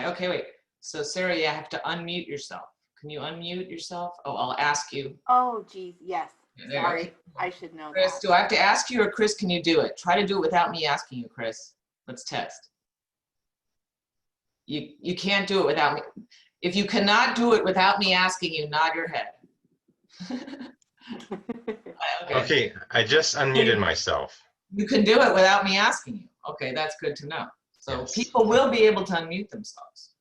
Okay, wait. So Sarah, you have to unmute yourself. Can you unmute yourself? Oh, I'll ask you. Oh, geez, yes. There, Sorry, okay. I should know Chris, that. do I have to ask you, or Chris, can you do it? Try to do it without me asking you, Chris. Let's test. You can't do it without me. If you cannot do it without me asking you, nod your head. Okay, I just unmuted myself. You can do it without me asking you. Okay, that's good to know. So Yes. people will be able to unmute themselves.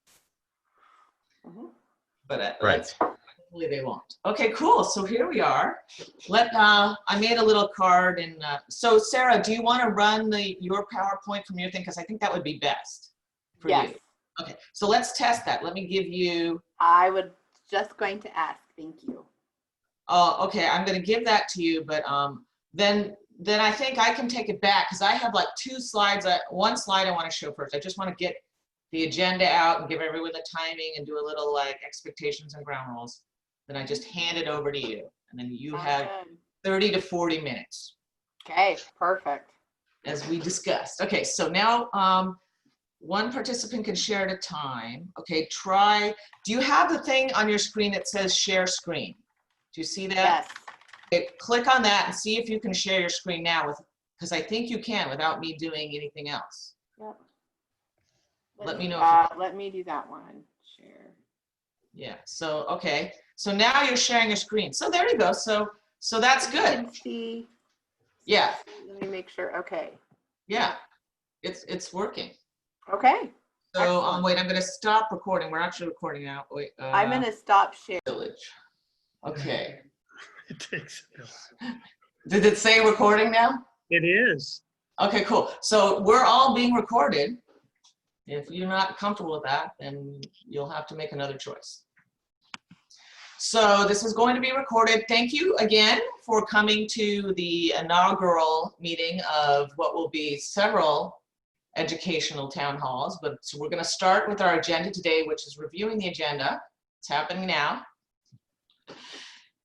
But Right. hopefully they won't. Okay, cool. So here we are. I made a little card, and so Sarah, do you want to run your PowerPoint from your thing? Because I think that would be best for Yes. you. Okay, so let's test that. Let me give you. I was just going to ask. Thank you. Okay, I'm going to give that to you, but then I think I can take it back because I have like two slides. One slide I want to show first. I just want to get the agenda out and give everyone the timing and do a little like expectations and ground rules. Then I just hand it over to you, and then you have 30 to 40 minutes. Okay, perfect. As we discussed. Okay, so now one participant can share at a time. Okay, do you have the thing on your screen that says share screen? Do you see that? Yes. Okay, click on that and see if you can share your screen now, because I think you can without me doing anything else. Yep. Let me know. Let me do that one. Share. Yeah. So okay. So now you're sharing your screen. So there you go. So that's good. You can see. Yeah. Let me make sure. Okay. Yeah. It's working. Okay. So wait, I'm going to stop recording. We're actually recording now. Wait. I'm going to stop sharing. Village. Okay. It takes. Did it say recording now? It is. Okay, cool. So we're all being recorded. If you're not comfortable with that, then you'll have to make another choice. So this is going to be recorded. Thank you again for coming to the inaugural meeting of what will be several educational town halls. But so we're going to start with our agenda today, which is reviewing the agenda. It's happening now.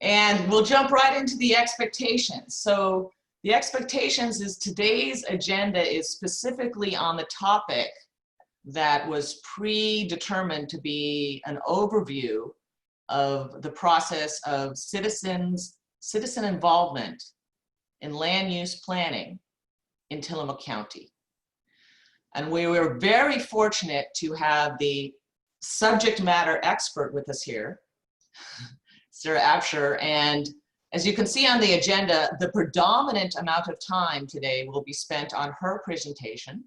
And we'll jump right into the expectations. So the expectations is today's agenda is specifically on the topic that was predetermined to be an overview of the process of citizen involvement in land use planning in Tillamook County. And we were very fortunate to have the subject matter expert with us here, Sarah Absher, and as you can see on the agenda, the predominant amount of time today will be spent on her presentation,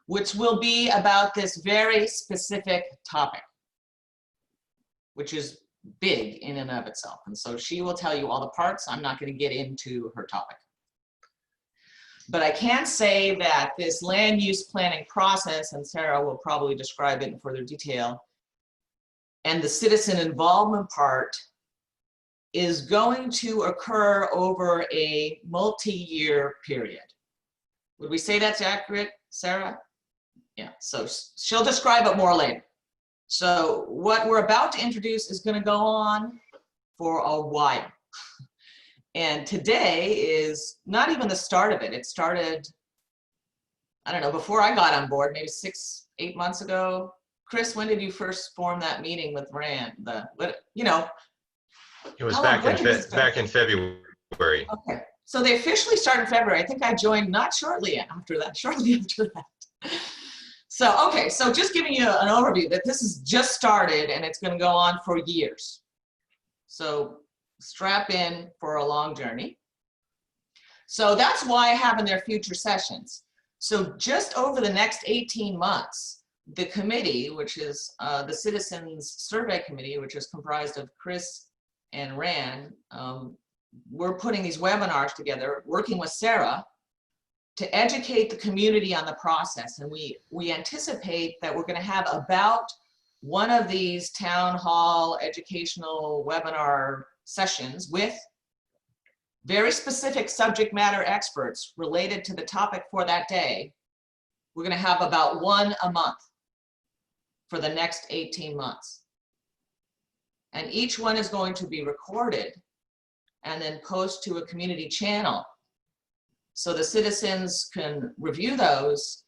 which will be about this very specific topic, which is big in and of itself. And so she will tell you all the parts. I'm not going to get into her topic. But I can say that this land use planning process, and Sarah will probably describe it in further detail, and the citizen involvement part is going to occur over a multi-year period. Would we say that's accurate, Sarah? Yeah, so she'll describe it more later. So what we're about to introduce is going to go on for a while. And today is not even the start of it. It started, I don't know, before I got on board, maybe 6-8 months ago. Chris, when did you first form that meeting with Rand? It was back in February. Okay, so they officially started in February. I think I joined not shortly after that, shortly after that. So, okay, so just giving you an overview that this has just started and it's going to go on for years. So strap in for a long journey. So that's why I have in their future sessions. So just over the next 18 months, the committee, which is the Citizens Survey Committee, which is comprised of Chris and Rand, we're putting these webinars together, working with Sarah to educate the community on the process. And we anticipate that we're going to have about one of these town hall educational webinar sessions with very specific subject matter experts related to the topic for that day. We're going to have about one a month for the next 18 months. And each one is going to be recorded and then post to a community channel. So the citizens can review those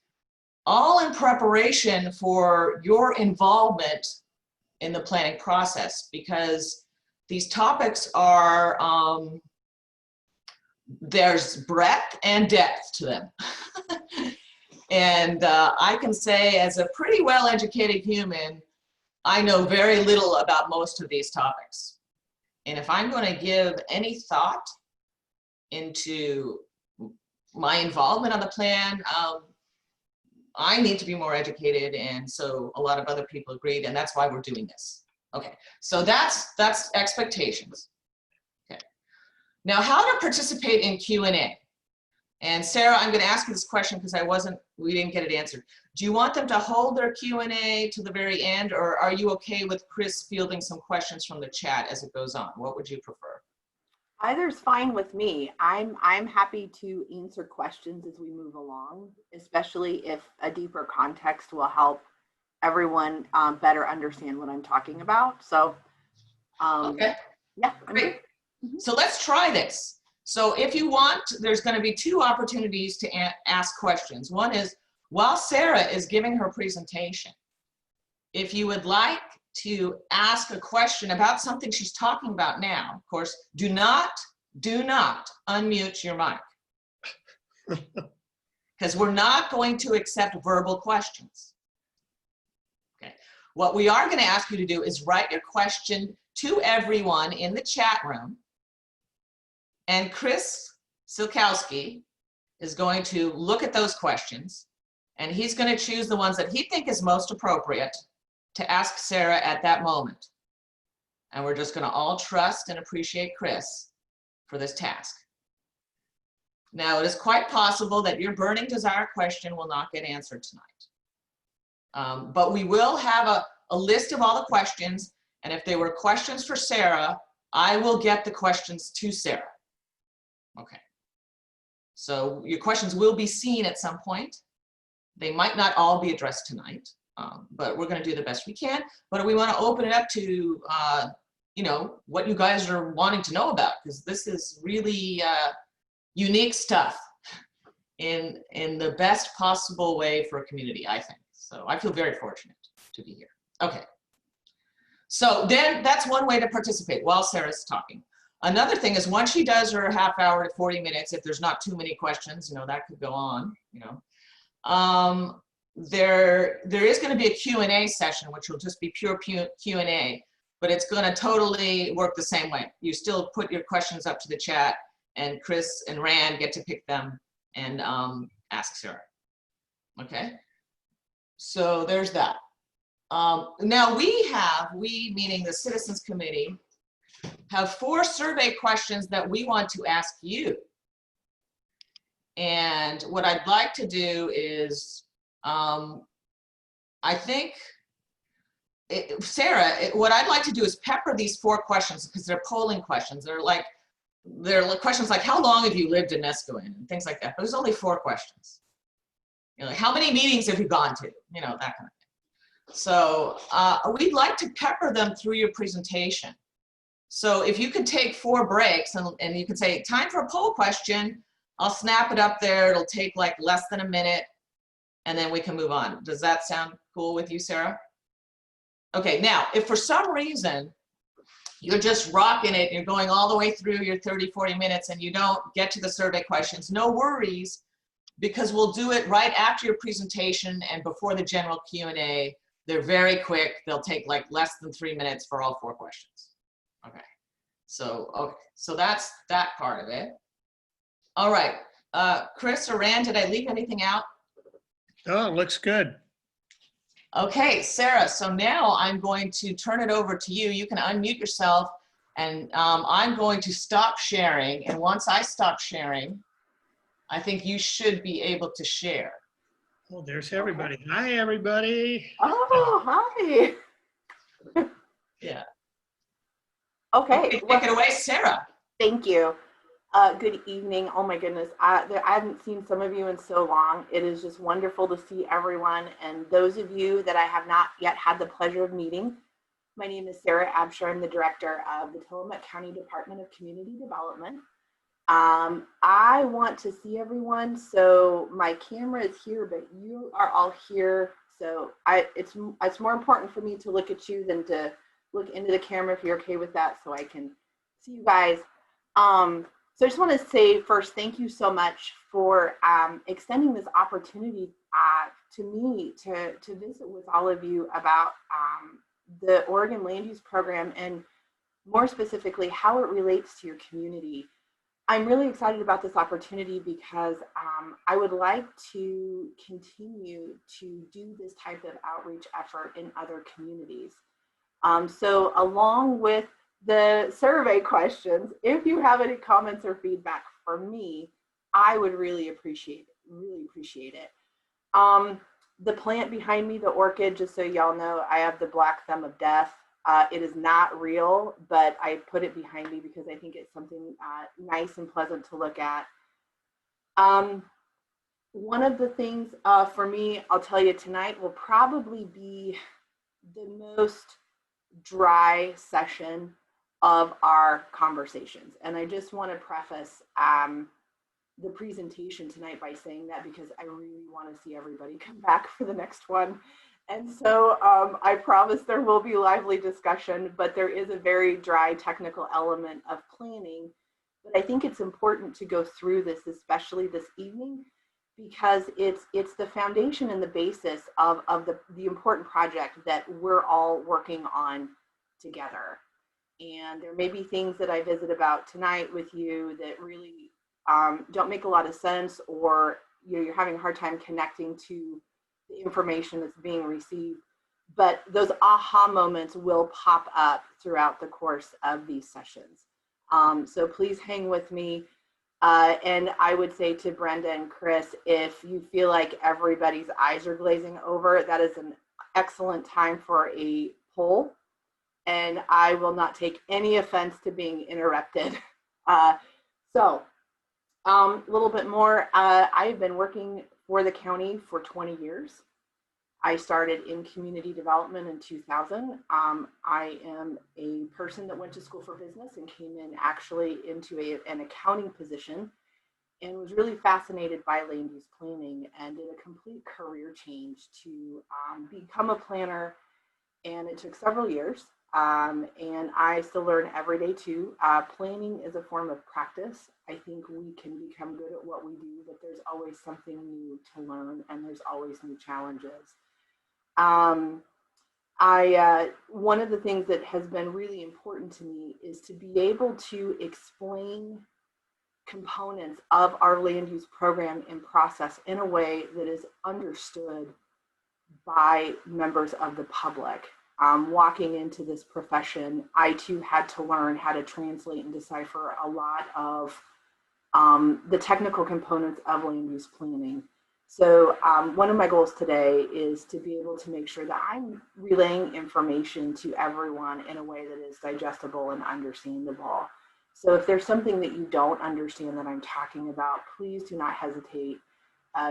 all in preparation for your involvement in the planning process, because these topics are, there's breadth and depth to them. And I can say, as a pretty well-educated human, I know very little about most of these topics. And if I'm going to give any thought into my involvement on the plan, I need to be more educated, and so a lot of other people agreed, and that's why we're doing this. Okay, so that's expectations. Okay, now how to participate in Q&A. And Sarah, I'm going to ask you this question because we didn't get it answered. Do you want them to hold their Q&A to the very end, or are you okay with Chris fielding some questions from the chat as it goes on? What would you prefer? Either's fine with me. I'm happy to answer questions as we move along, especially if a deeper context will help everyone better understand what I'm talking about. So, Okay, yeah, great. So let's try this. So if you want, there's going to be two opportunities to ask questions. One is while Sarah is giving her presentation, if you would like to ask a question about something she's talking about now, of course, do not unmute your mic, because we're not going to accept verbal questions. Okay. What we are going to ask you to do is write your question to everyone in the chat room, and Chris Silkowski is going to look at those questions, and he's going to choose the ones that he thinks is most appropriate to ask Sarah at that moment. And we're just going to all trust and appreciate Chris for this task. Now, it is quite possible that your burning desire question will not get answered tonight. But we will have a list of all the questions, and if they were questions for Sarah, I will get the questions to Sarah. Okay. So your questions will be seen at some point. They might not all be addressed tonight. But we're going to do the best we can. But we want to open it up to, you know, what you guys are wanting to know about, because this is really unique stuff in the best possible way for a community, I think. So I feel very fortunate to be here. Okay. So then that's one way to participate while Sarah's talking. Another thing is once she does her half hour to 40 minutes, if there's not too many questions, you know, that could go on, you know. There is going to be a Q&A session, which will just be pure Q&A, but it's going to totally work the same way. You still put your questions up to the chat, and Chris and Rand get to pick them and ask Sarah. Okay, so there's that. Now we meaning the Citizens Committee, have 4 survey questions that we want to ask you. And what I'd like to do is, I think, Sarah, what I'd like to do is pepper these 4 questions, because they're polling questions. They're questions like, how long have you lived in Neskowin, and things like that. But there's only 4 questions. You know, like, how many meetings have you gone to? You know, that kind of thing. So we'd like to pepper them through your presentation. So if you could take 4 breaks and you could say, time for a poll question, I'll snap it up there. It'll take like less than a minute, and then we can move on. Does that sound cool with you, Sarah? Okay, now, if for some reason you're just rocking it, you're going all the way through your 30, 40 minutes and you don't get to the survey questions, no worries, because we'll do it right after your presentation and before the general Q&A. They're very quick. They'll take like less than 3 minutes for all 4 questions. Okay, so that's that part of it. All right, Chris or Rand, did I leave anything out? Oh, it looks good. Okay, Sarah, so now I'm going to turn it over to you. You can unmute yourself, and I'm going to stop sharing. And once I stop sharing, I think you should be able to share. Oh, there's everybody. Hi, everybody. Oh, hi. Yeah. Okay. Take it away, Sarah. Thank you. Good evening. Oh my goodness. I haven't seen some of you in so long. It is just wonderful to see everyone. And those of you that I have not yet had the pleasure of meeting, my name is Sarah Absher. I'm the director of the Tillamook County Department of Community Development. I want to see everyone, so my camera is here, but you are all here. So it's more important for me to look at you than to look into the camera, if you're okay with that, so I can see you guys. So I just want to say first, thank you so much for extending this opportunity to me to visit with all of you about the Oregon Land Use Program, and more specifically, how it relates to your community. I'm really excited about this opportunity because I would like to continue to do this type of outreach effort in other communities. So along with the survey questions, if you have any comments or feedback for me, I would really appreciate it. The plant behind me, the orchid, just so y'all know, I have the black thumb of death. It is not real, but I put it behind me because I think it's something nice and pleasant to look at. One of the things for me, I'll tell you tonight, will probably be the most dry session of our conversations. And I just want to preface the presentation tonight by saying that because I really want to see everybody come back for the next one. And so I promise there will be lively discussion, but there is a very dry technical element of planning. But I think it's important to go through this, especially this evening, because it's the foundation and the basis of the important project that we're all working on together. And there may be things that I visit about tonight with you that really don't make a lot of sense, or you're having a hard time connecting to the information that's being received, but those aha moments will pop up throughout the course of these sessions. So please hang with me. And I would say to Brenda and Chris, if you feel like everybody's eyes are glazing over, that is an excellent time for a poll. And I will not take any offense to being interrupted. So a little bit more, I've been working for the county for 20 years. I started in community development in 2000. I am a person that went to school for business and came in actually into an accounting position, and was really fascinated by land use planning, and did a complete career change to become a planner. And it took several years. And I still learn every day too. Planning is a form of practice. I think we can become good at what we do, but there's always something new to learn, and there's always new challenges. One of the things that has been really important to me is to be able to explain components of our land use program and process in a way that is understood by members of the public. Walking into this profession, I too had to learn how to translate and decipher a lot of the technical components of land use planning. So one of my goals today is to be able to make sure that I'm relaying information to everyone in a way that is digestible and understandable. So if there's something that you don't understand that I'm talking about, please do not hesitate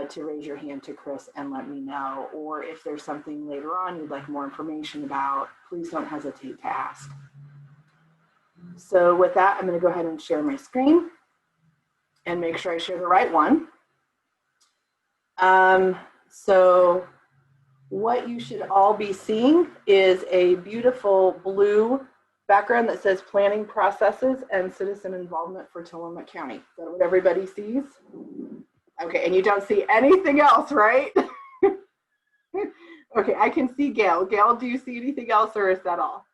to raise your hand to Chris and let me know. Or if there's something later on you'd like more information about, please don't hesitate to ask. So with that, I'm going to go ahead and share my screen and make sure I share the right one. So what you should all be seeing is a beautiful blue background that says planning processes and citizen involvement for Tillamook County. Is that what everybody sees? Okay, and you don't see anything else, right? Okay, I can see Gail. Gail, do you see anything else, or is that all?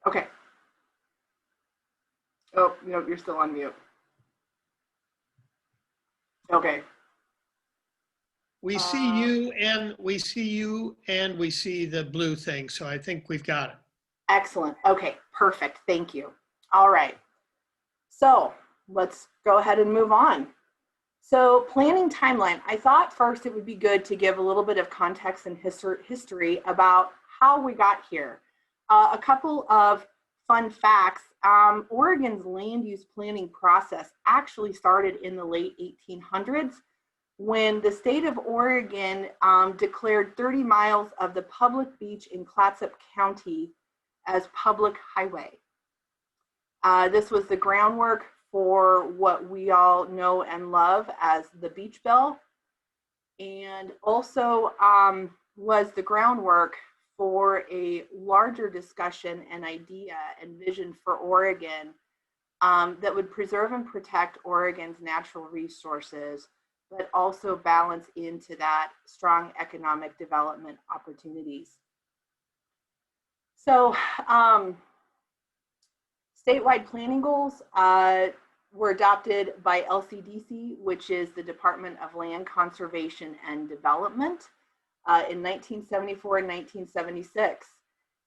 Okay. Oh, no, you're still on mute. Okay. We see you, and we see you, and we see the blue thing. So I think we've got it. Excellent. Okay, perfect. Thank you. All right. So let's go ahead and move on. So planning timeline. I thought first it would be good to give a little bit of context and history about how we got here. A couple of fun facts. Oregon's land use planning process actually started in the late 1800s when the state of Oregon declared 30 miles of the public beach in Clatsop County as public highway. This was the groundwork for what we all know and love as the Beach Bill, and also was the groundwork for a larger discussion and idea and vision for Oregon that would preserve and protect Oregon's natural resources, but also balance into that strong economic development opportunities. So statewide planning goals were adopted by LCDC, which is the Department of Land Conservation and Development, in 1974 and 1976.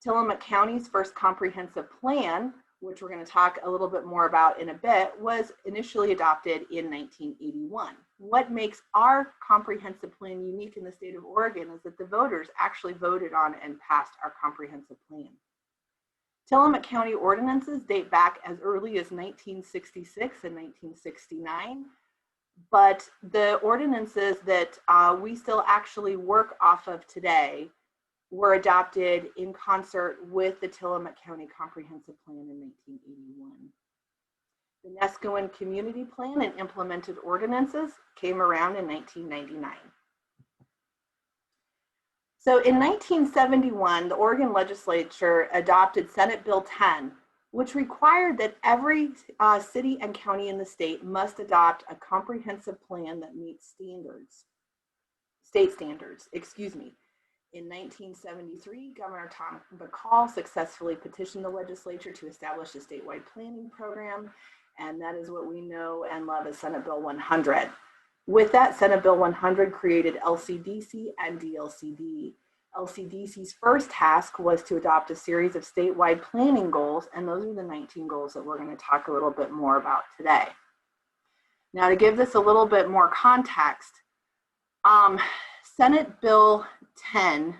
Tillamook County's first comprehensive plan, which we're going to talk a little bit more about in a bit, was initially adopted in 1981. What makes our comprehensive plan unique in the state of Oregon is that the voters actually voted on and passed our comprehensive plan. Tillamook County ordinances date back as early as 1966 and 1969, but the ordinances that we still actually work off of today were adopted in concert with the Tillamook County Comprehensive Plan in 1981. The Neskowin Community Plan and implemented ordinances came around in 1999. So in 1971, the Oregon legislature adopted Senate Bill 10, which required that every city and county in the state must adopt a comprehensive plan that meets state standards, excuse me. In 1973, Governor Tom McCall successfully petitioned the legislature to establish a statewide planning program, and that is what we know and love as Senate Bill 100. With that, Senate Bill 100 created LCDC and DLCD. LCDC's first task was to adopt a series of statewide planning goals, and those are the 19 goals that we're going to talk a little bit more about today. Now, to give this a little bit more context, Senate Bill 10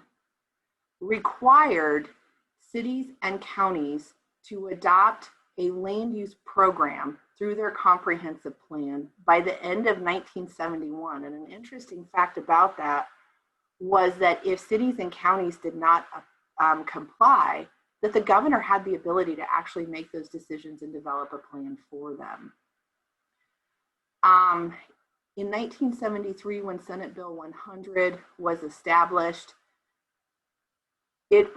required cities and counties to adopt a land use program through their comprehensive plan by the end of 1971. And an interesting fact about that was that if cities and counties did not comply, that the governor had the ability to actually make those decisions and develop a plan for them. In 1973, when Senate Bill 100 was established, it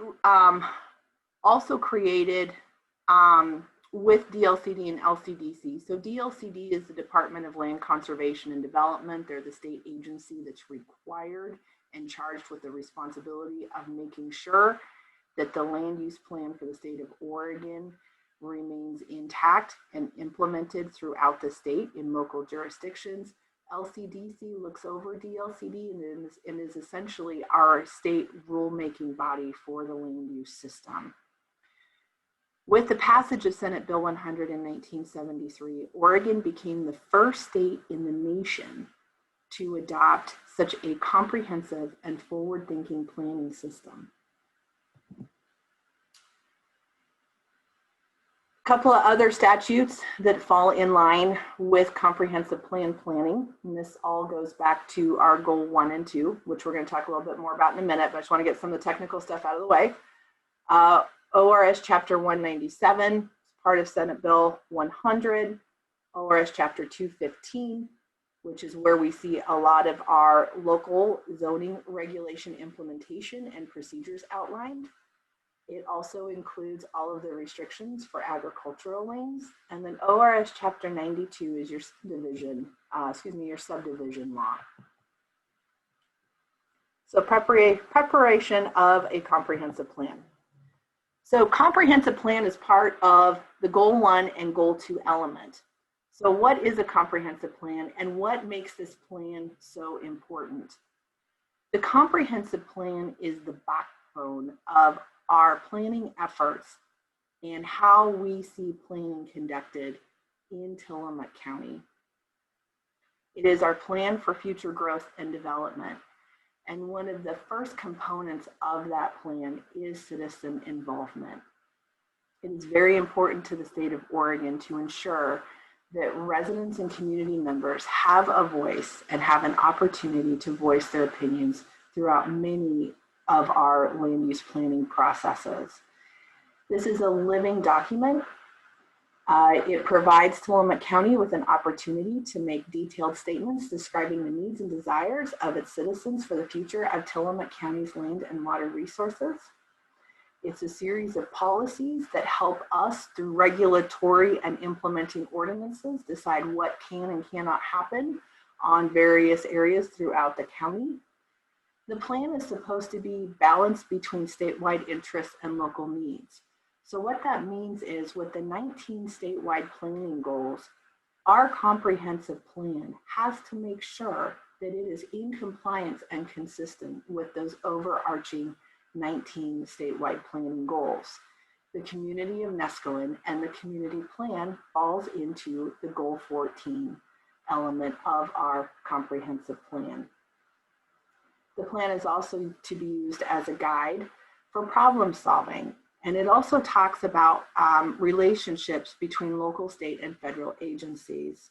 also created with DLCD and LCDC. So DLCD is the Department of Land Conservation and Development. They're the state agency that's required and charged with the responsibility of making sure that the land use plan for the state of Oregon remains intact and implemented throughout the state in local jurisdictions. LCDC looks over DLCD and is essentially our state rulemaking body for the land use system. With the passage of Senate Bill 100 in 1973, Oregon became the first state in the nation to adopt such a comprehensive and forward-thinking planning system. A couple of other statutes that fall in line with comprehensive plan planning, and this all goes back to our goal 1 and 2, which we're going to talk a little bit more about in a minute, but I just want to get some of the technical stuff out of the way. ORS Chapter 197 is part of Senate Bill 100, ORS Chapter 215, which is where we see a lot of our local zoning regulation implementation and procedures outlined. It also includes all of the restrictions for agricultural lands. And then ORS Chapter 92 is your subdivision, your subdivision law. So preparation of a comprehensive plan. So comprehensive plan is part of the goal 1 and goal 2 element. So what is a comprehensive plan and what makes this plan so important? The comprehensive plan is the backbone of our planning efforts and how we see planning conducted in Tillamook County. It is our plan for future growth and development. And one of the first components of that plan is citizen involvement. It is very important to the state of Oregon to ensure that residents and community members have a voice and have an opportunity to voice their opinions throughout many of our land use planning processes. This is a living document. It provides Tillamook County with an opportunity to make detailed statements describing the needs and desires of its citizens for the future of Tillamook County's land and water resources. It's a series of policies that help us through regulatory and implementing ordinances decide what can and cannot happen on various areas throughout the county. The plan is supposed to be balanced between statewide interests and local needs. So what that means is with the 19 statewide planning goals, our comprehensive plan has to make sure that it is in compliance and consistent with those overarching 19 statewide planning goals. The community of Neskowin and the community plan falls into the goal 14 element of our comprehensive plan. The plan is also to be used as a guide for problem solving. And it also talks about relationships between local, state, and federal agencies.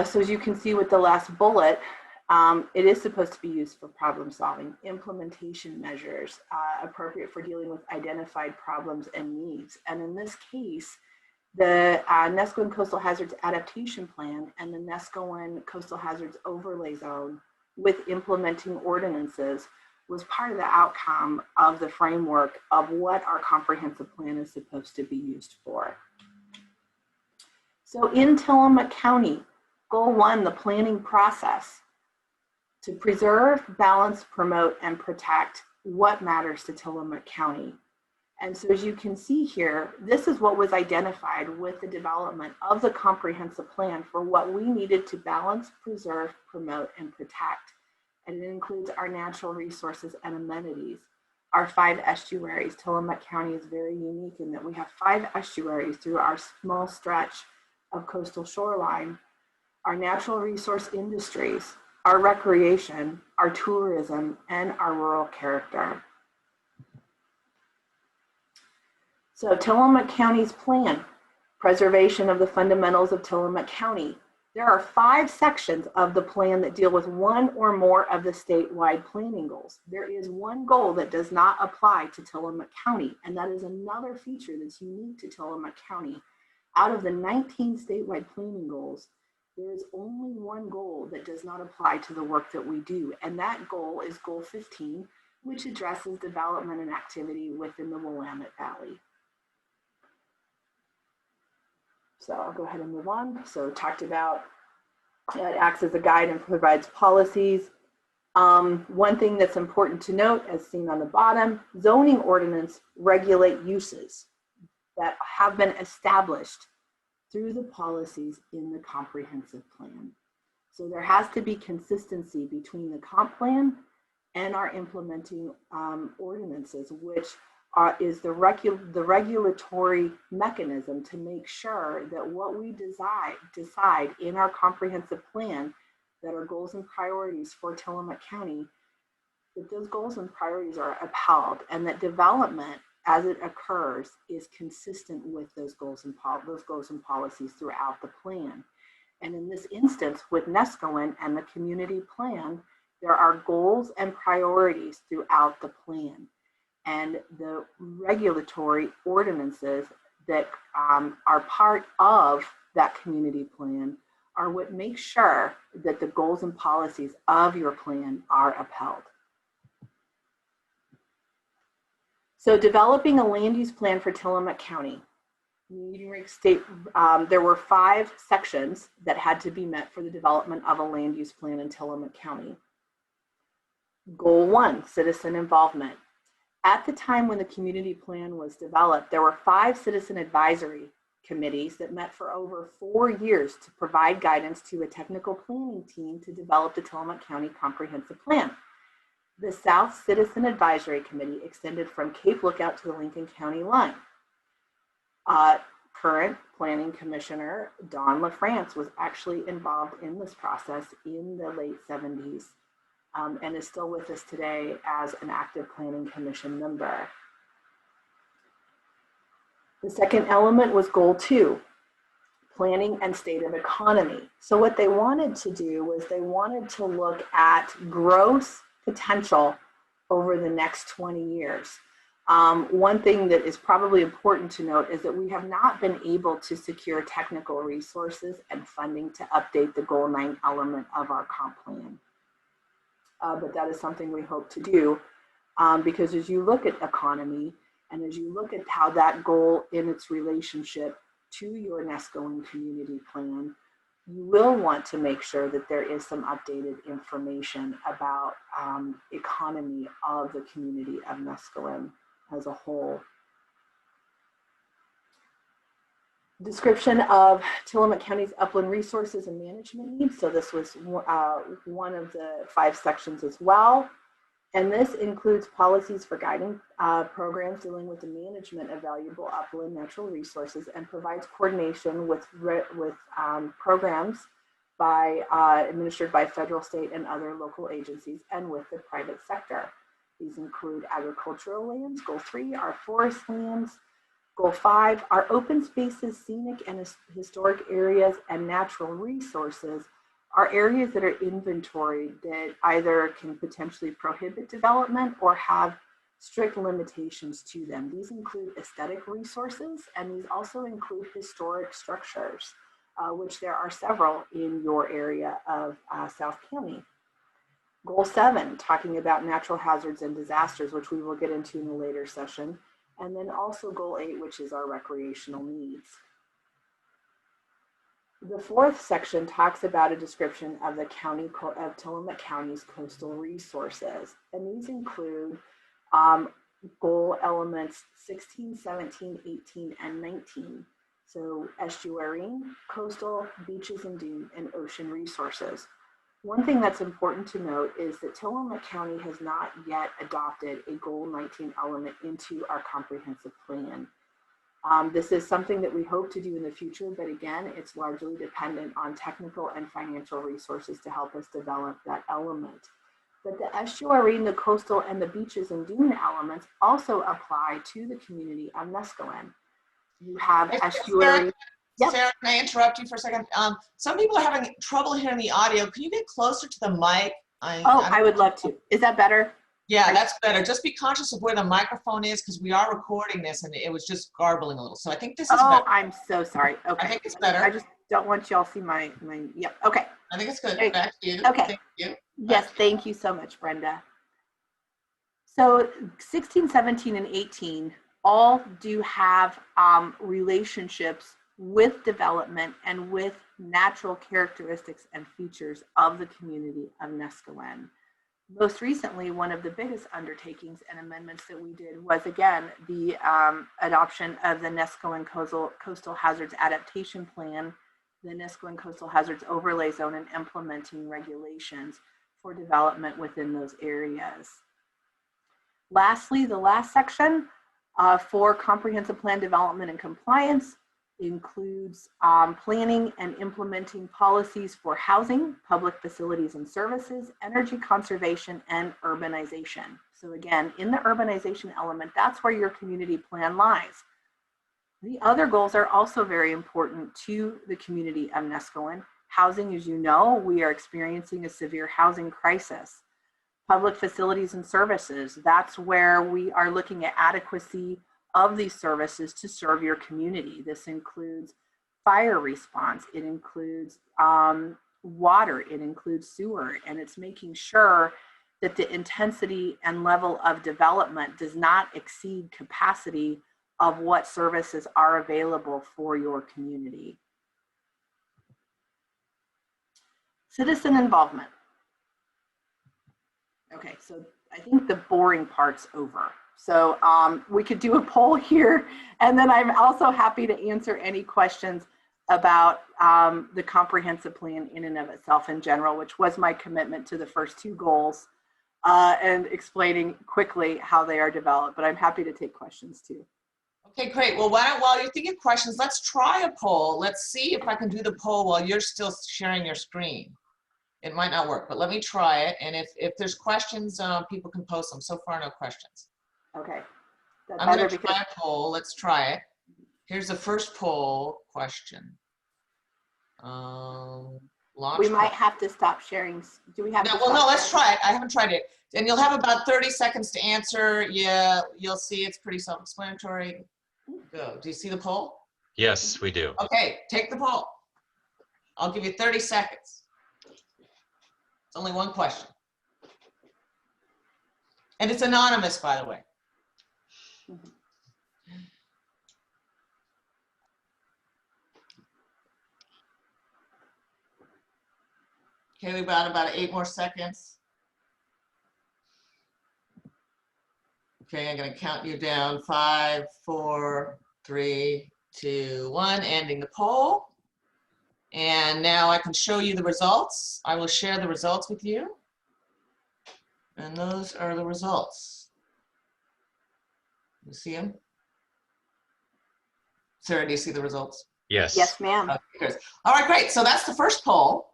So as you can see with the last bullet, it is supposed to be used for problem solving, implementation measures appropriate for dealing with identified problems and needs. And in this case, the Neskowin Coastal Hazards Adaptation Plan and the Neskowin Coastal Hazards Overlay Zone with implementing ordinances was part of the outcome of the framework of what our comprehensive plan is supposed to be used for. So in Tillamook County, goal 1, the planning process, to preserve, balance, promote, and protect what matters to Tillamook County. And so as you can see here, this is what was identified with the development of the comprehensive plan for what we needed to balance, preserve, promote, and protect. And it includes our natural resources and amenities. Our 5 estuaries. Tillamook County is very unique in that we have 5 estuaries through our small stretch of coastal shoreline. Our natural resource industries, our recreation, our tourism, and our rural character. So Tillamook County's plan, preservation of the fundamentals of Tillamook County. There are 5 sections of the plan that deal with one or more of the statewide planning goals. There is one goal that does not apply to Tillamook County, and that is another feature that's unique to Tillamook County. Out of the 19 statewide planning goals, there is only one goal that does not apply to the work that we do, and that goal is goal 15, which addresses development and activity within the Willamette Valley. So I'll go ahead and move on. So talked about it acts as a guide and provides policies. One thing that's important to note, as seen on the bottom, zoning ordinance regulate uses that have been established through the policies in the comprehensive plan. So there has to be consistency between the comp plan and our implementing ordinances, which is the regulatory mechanism to make sure that what we decide in our comprehensive plan, that our goals and priorities for Tillamook County, that those goals and priorities are upheld, and that development as it occurs is consistent with those goals and policies throughout the plan. And in this instance, with Neskowin and the community plan, there are goals and priorities throughout the plan. And the regulatory ordinances that are part of that community plan are what makes sure that the goals and policies of your plan are upheld. So developing a land use plan for Tillamook County. There were 5 sections that had to be met for the development of a land use plan in Tillamook County. Goal 1, citizen involvement. At the time when the community plan was developed, there were 5 citizen advisory committees that met for over 4 years to provide guidance to a technical planning team to develop the Tillamook County Comprehensive Plan. The South Citizen Advisory Committee extended from Cape Lookout to the Lincoln County line. Current Planning Commissioner Don LaFrance was actually involved in this process in the late 70s. And is still with us today as an active Planning Commission member. The second element was Goal 2, planning and state of economy. So what they wanted to do was they wanted to look at growth potential over the next 20 years. One thing that is probably important to note is that we have not been able to secure technical resources and funding to update the Goal 9 element of our comp plan. But that is something we hope to do because as you look at economy and as you look at how that goal in its relationship to your Neskowin community plan, you will want to make sure that there is some updated information about economy of the community of Neskowin as a whole. Description of Tillamook County's upland resources and management needs. So this was one of the 5 sections as well. And this includes policies for guiding programs dealing with the management of valuable upland natural resources and provides coordination with programs administered by federal, state, and other local agencies and with the private sector. These include agricultural lands. Goal 3 are forest lands. Goal 5 are open spaces, scenic and historic areas, and natural resources are areas that are inventoried that either can potentially prohibit development or have strict limitations to them. These include aesthetic resources, and these also include historic structures, which there are several in your area of South County. Goal 7, talking about natural hazards and disasters, which we will get into in a later session. And then also Goal 8, which is our recreational needs. The 4th section talks about a description of the county of Tillamook County's coastal resources. And these include goal elements 16, 17, 18, and 19. So estuarine, coastal, beaches and dune, and ocean resources. One thing that's important to note is that Tillamook County has not yet adopted a Goal 19 element into our comprehensive plan. This is something that we hope to do in the future, but again, it's largely dependent on technical and financial resources to help us develop that element. But the estuarine, the coastal, and the beaches and dune elements also apply to the community of Neskowin. You have estuarine. Yep. Sarah, can I interrupt you for a second? Some people are having trouble hearing the audio. Can you get closer to the mic? I would love to. Is that better? Yeah, that's better. Just be conscious of where the microphone is because we are recording this and it was just garbling a little. So I think this is better. I'm so sorry. Okay. I think it's better. I just don't want y'all to see my, yep. Okay. I think it's good. Okay. Back to you. Okay. Thank you. Yes, thank you so much, Brenda. So 16, 17, and 18 all do have relationships with development and with natural characteristics and features of the community of Neskowin. Most recently, one of the biggest undertakings and amendments that we did was, again, the adoption of the Neskowin Coastal Hazards Adaptation Plan, the Neskowin Coastal Hazards Overlay Zone, and implementing regulations for development within those areas. Lastly, the last section for comprehensive plan development and compliance includes planning and implementing policies for housing, public facilities and services, energy conservation, and urbanization. So again, in the urbanization element, that's where your community plan lies. The other goals are also very important to the community of Neskowin. Housing, as you know, we are experiencing a severe housing crisis. Public facilities and services, that's where we are looking at adequacy of these services to serve your community. This includes fire response, it includes water, it includes sewer, and it's making sure that the intensity and level of development does not exceed capacity of what services are available for your community. Citizen involvement. Okay, so I think the boring part's over. So we could do a poll here, and then I'm also happy to answer any questions about the comprehensive plan in and of itself in general, which was my commitment to the first 2 goals and explaining quickly how they are developed, but I'm happy to take questions too. Okay, great. Well, while you're thinking of questions, let's try a poll. Let's see if I can do the poll while you're still sharing your screen. It might not work, but let me try it. And if there's questions, people can post them. So far, no questions. Okay. I'm going to try a poll. Let's try it. Here's the first poll question. Launch. We might have to stop sharing. Do we have No, to well, stop no, let's sharing? try it. I haven't tried it. And you'll have about 30 seconds to answer. Yeah, you'll see it's pretty self-explanatory. Go. Do you see the poll? Yes, we do. Okay, take the poll. I'll give you 30 seconds. It's only one question. And it's anonymous, by the way. Okay, we've got about 8 more seconds. Okay, I'm going to count you down. 5, 4, 3, 2, 1. Ending the poll. And now I can show you the results. I will share the results with you. And those are the results. You see them? Sarah, do you see the results? Yes. Yes, ma'am. Okay, good. All right, great. So that's the first poll.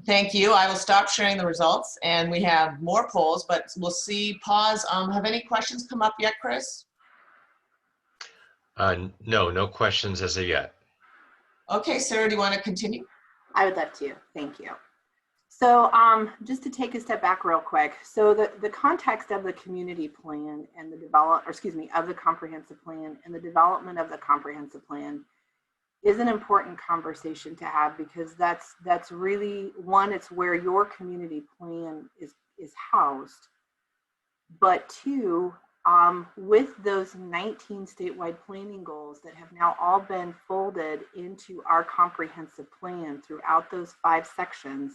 Thank you. I will stop sharing the results, and we have more polls, but we'll see. Pause. Have any questions come up yet, Chris? No, no questions as of yet. Okay, Sarah, do you want to continue? I would love to. Thank you. So just to take a step back real quick. So the context of the community plan and the of the comprehensive plan and the development of the comprehensive plan is an important conversation to have, because that's really, one, it's where your community plan is housed. But two, with those 19 statewide planning goals that have now all been folded into our comprehensive plan throughout those 5 sections,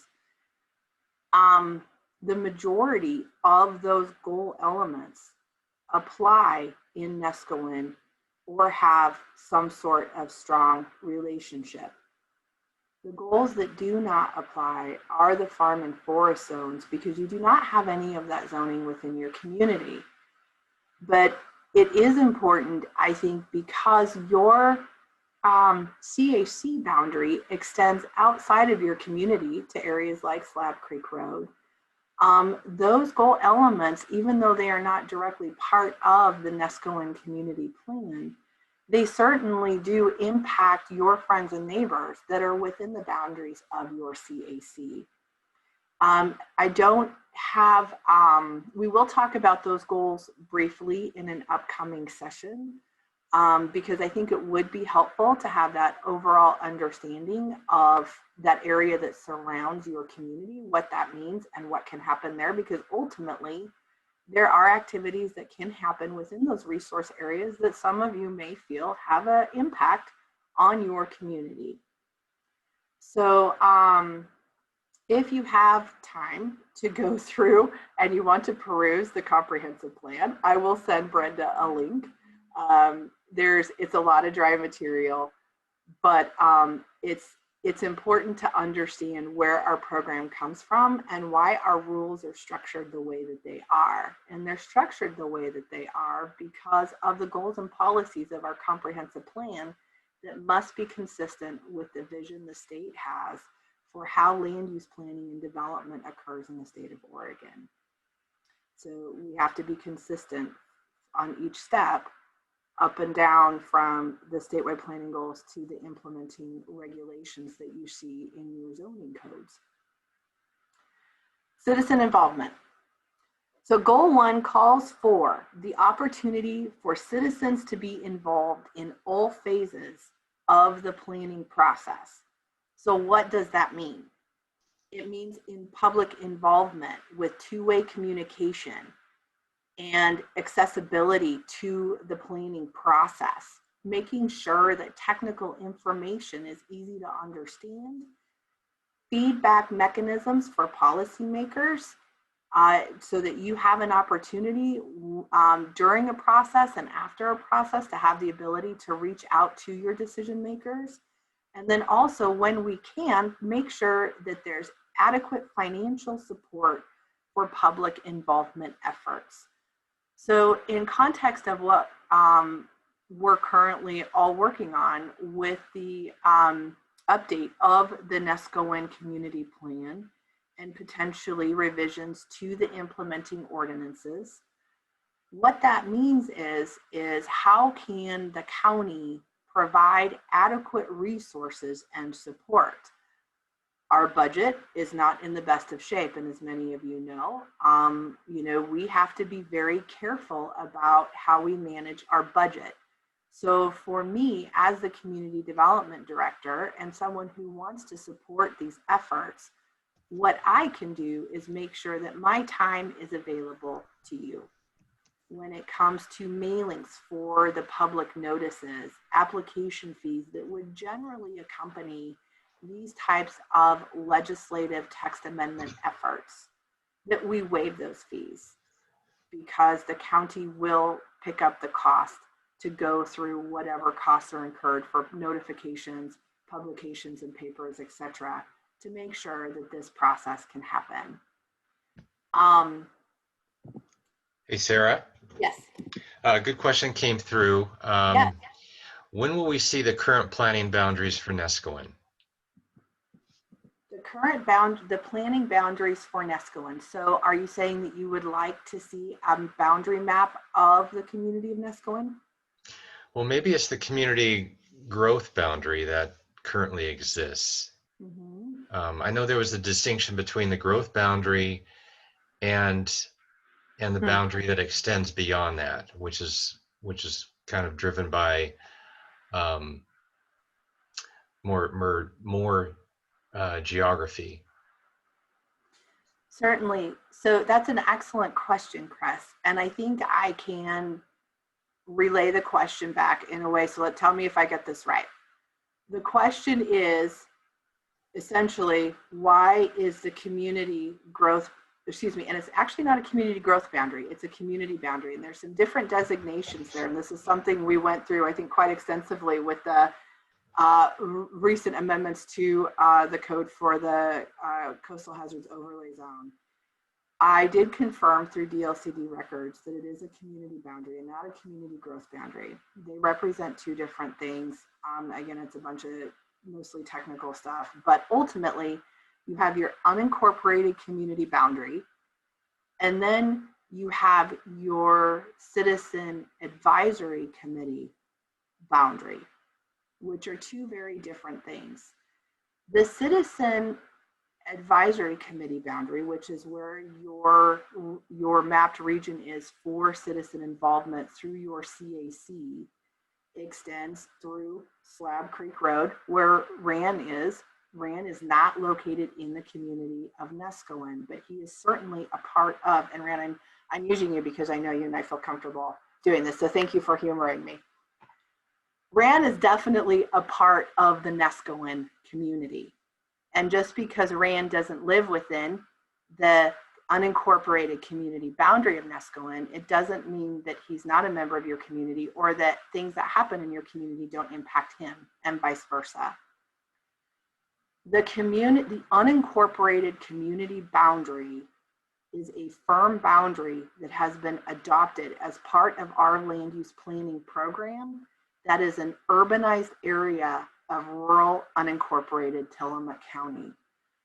the majority of those goal elements apply in Neskowin or have some sort of strong relationship. The goals that do not apply are the farm and forest zones, because you do not have any of that zoning within your community. But it is important, I think, because your CAC boundary extends outside of your community to areas like Slab Creek Road. Those goal elements, even though they are not directly part of the Neskowin community plan, they certainly do impact your friends and neighbors that are within the boundaries of your CAC. I don't have, we will talk about those goals briefly in an upcoming session, because I think it would be helpful to have that overall understanding of that area that surrounds your community, what that means and what can happen there, because ultimately there are activities that can happen within those resource areas that some of you may feel have an impact on your community. So if you have time to go through and you want to peruse the comprehensive plan, I will send Brenda a link. It's a lot of dry material, but it's important to understand where our program comes from and why our rules are structured the way that they are. And they're structured the way that they are because of the goals and policies of our comprehensive plan that must be consistent with the vision the state has for how land use planning and development occurs in the state of Oregon. So we have to be consistent on each step, up and down from the statewide planning goals to the implementing regulations that you see in your zoning codes. Citizen involvement. So goal 1 calls for the opportunity for citizens to be involved in all phases of the planning process. So what does that mean? It means in public involvement with two-way communication and accessibility to the planning process, making sure that technical information is easy to understand, feedback mechanisms for policymakers, so that you have an opportunity during a process and after a process to have the ability to reach out to your decision makers. And then also, when we can, make sure that there's adequate financial support for public involvement efforts. So in context of what we're currently all working on with the update of the Neskowin community plan and potentially revisions to the implementing ordinances, what that means is how can the county provide adequate resources and support. Our budget is not in the best of shape, and as many of you know, we have to be very careful about how we manage our budget. So for me, as the community development director and someone who wants to support these efforts, what I can do is make sure that my time is available to you. When it comes to mailings for the public notices, application fees that would generally accompany these types of legislative text amendment efforts, that we waive those fees because the county will pick up the cost to go through whatever costs are incurred for notifications, publications in papers, etc., to make sure that this process can happen. Hey, Sarah. Yes. Good question came through. Yes. When will we see the current planning boundaries for Neskowin? The planning boundaries for Neskowin. So are you saying that you would like to see a boundary map of the community of Neskowin? Well, maybe it's the community growth boundary that currently exists. Mm-hmm. I know there was a distinction between the growth boundary and the boundary that extends beyond that, which is kind of driven by more geography. Certainly. So that's an excellent question, Chris. And I think I can relay the question back in a way. So tell me if I get this right. The question is essentially, why is the community growth, and it's actually not a community growth boundary, it's a community boundary. And there's some different designations there. And this is something we went through, I think, quite extensively with the recent amendments to the code for the Coastal Hazards Overlay Zone. I did confirm through DLCD records that it is a community boundary and not a community growth boundary. They represent two different things. Again, it's a bunch of mostly technical stuff, but ultimately you have your unincorporated community boundary, and then you have your citizen advisory committee boundary, which are two very different things. The citizen advisory committee boundary, which is where your mapped region is for citizen involvement through your CAC, extends through Slab Creek Road, where Ran is. Ran is not located in the community of Neskowin, but he is certainly a part of, and Ran, I'm using you because I know you and I feel comfortable doing this, so thank you for humoring me. Ran is definitely a part of the Neskowin community. And just because Ran doesn't live within the unincorporated community boundary of Neskowin, it doesn't mean that he's not a member of your community or that things that happen in your community don't impact him, and vice versa. The unincorporated community boundary is a firm boundary that has been adopted as part of our land use planning program that is an urbanized area of rural unincorporated Tillamook County.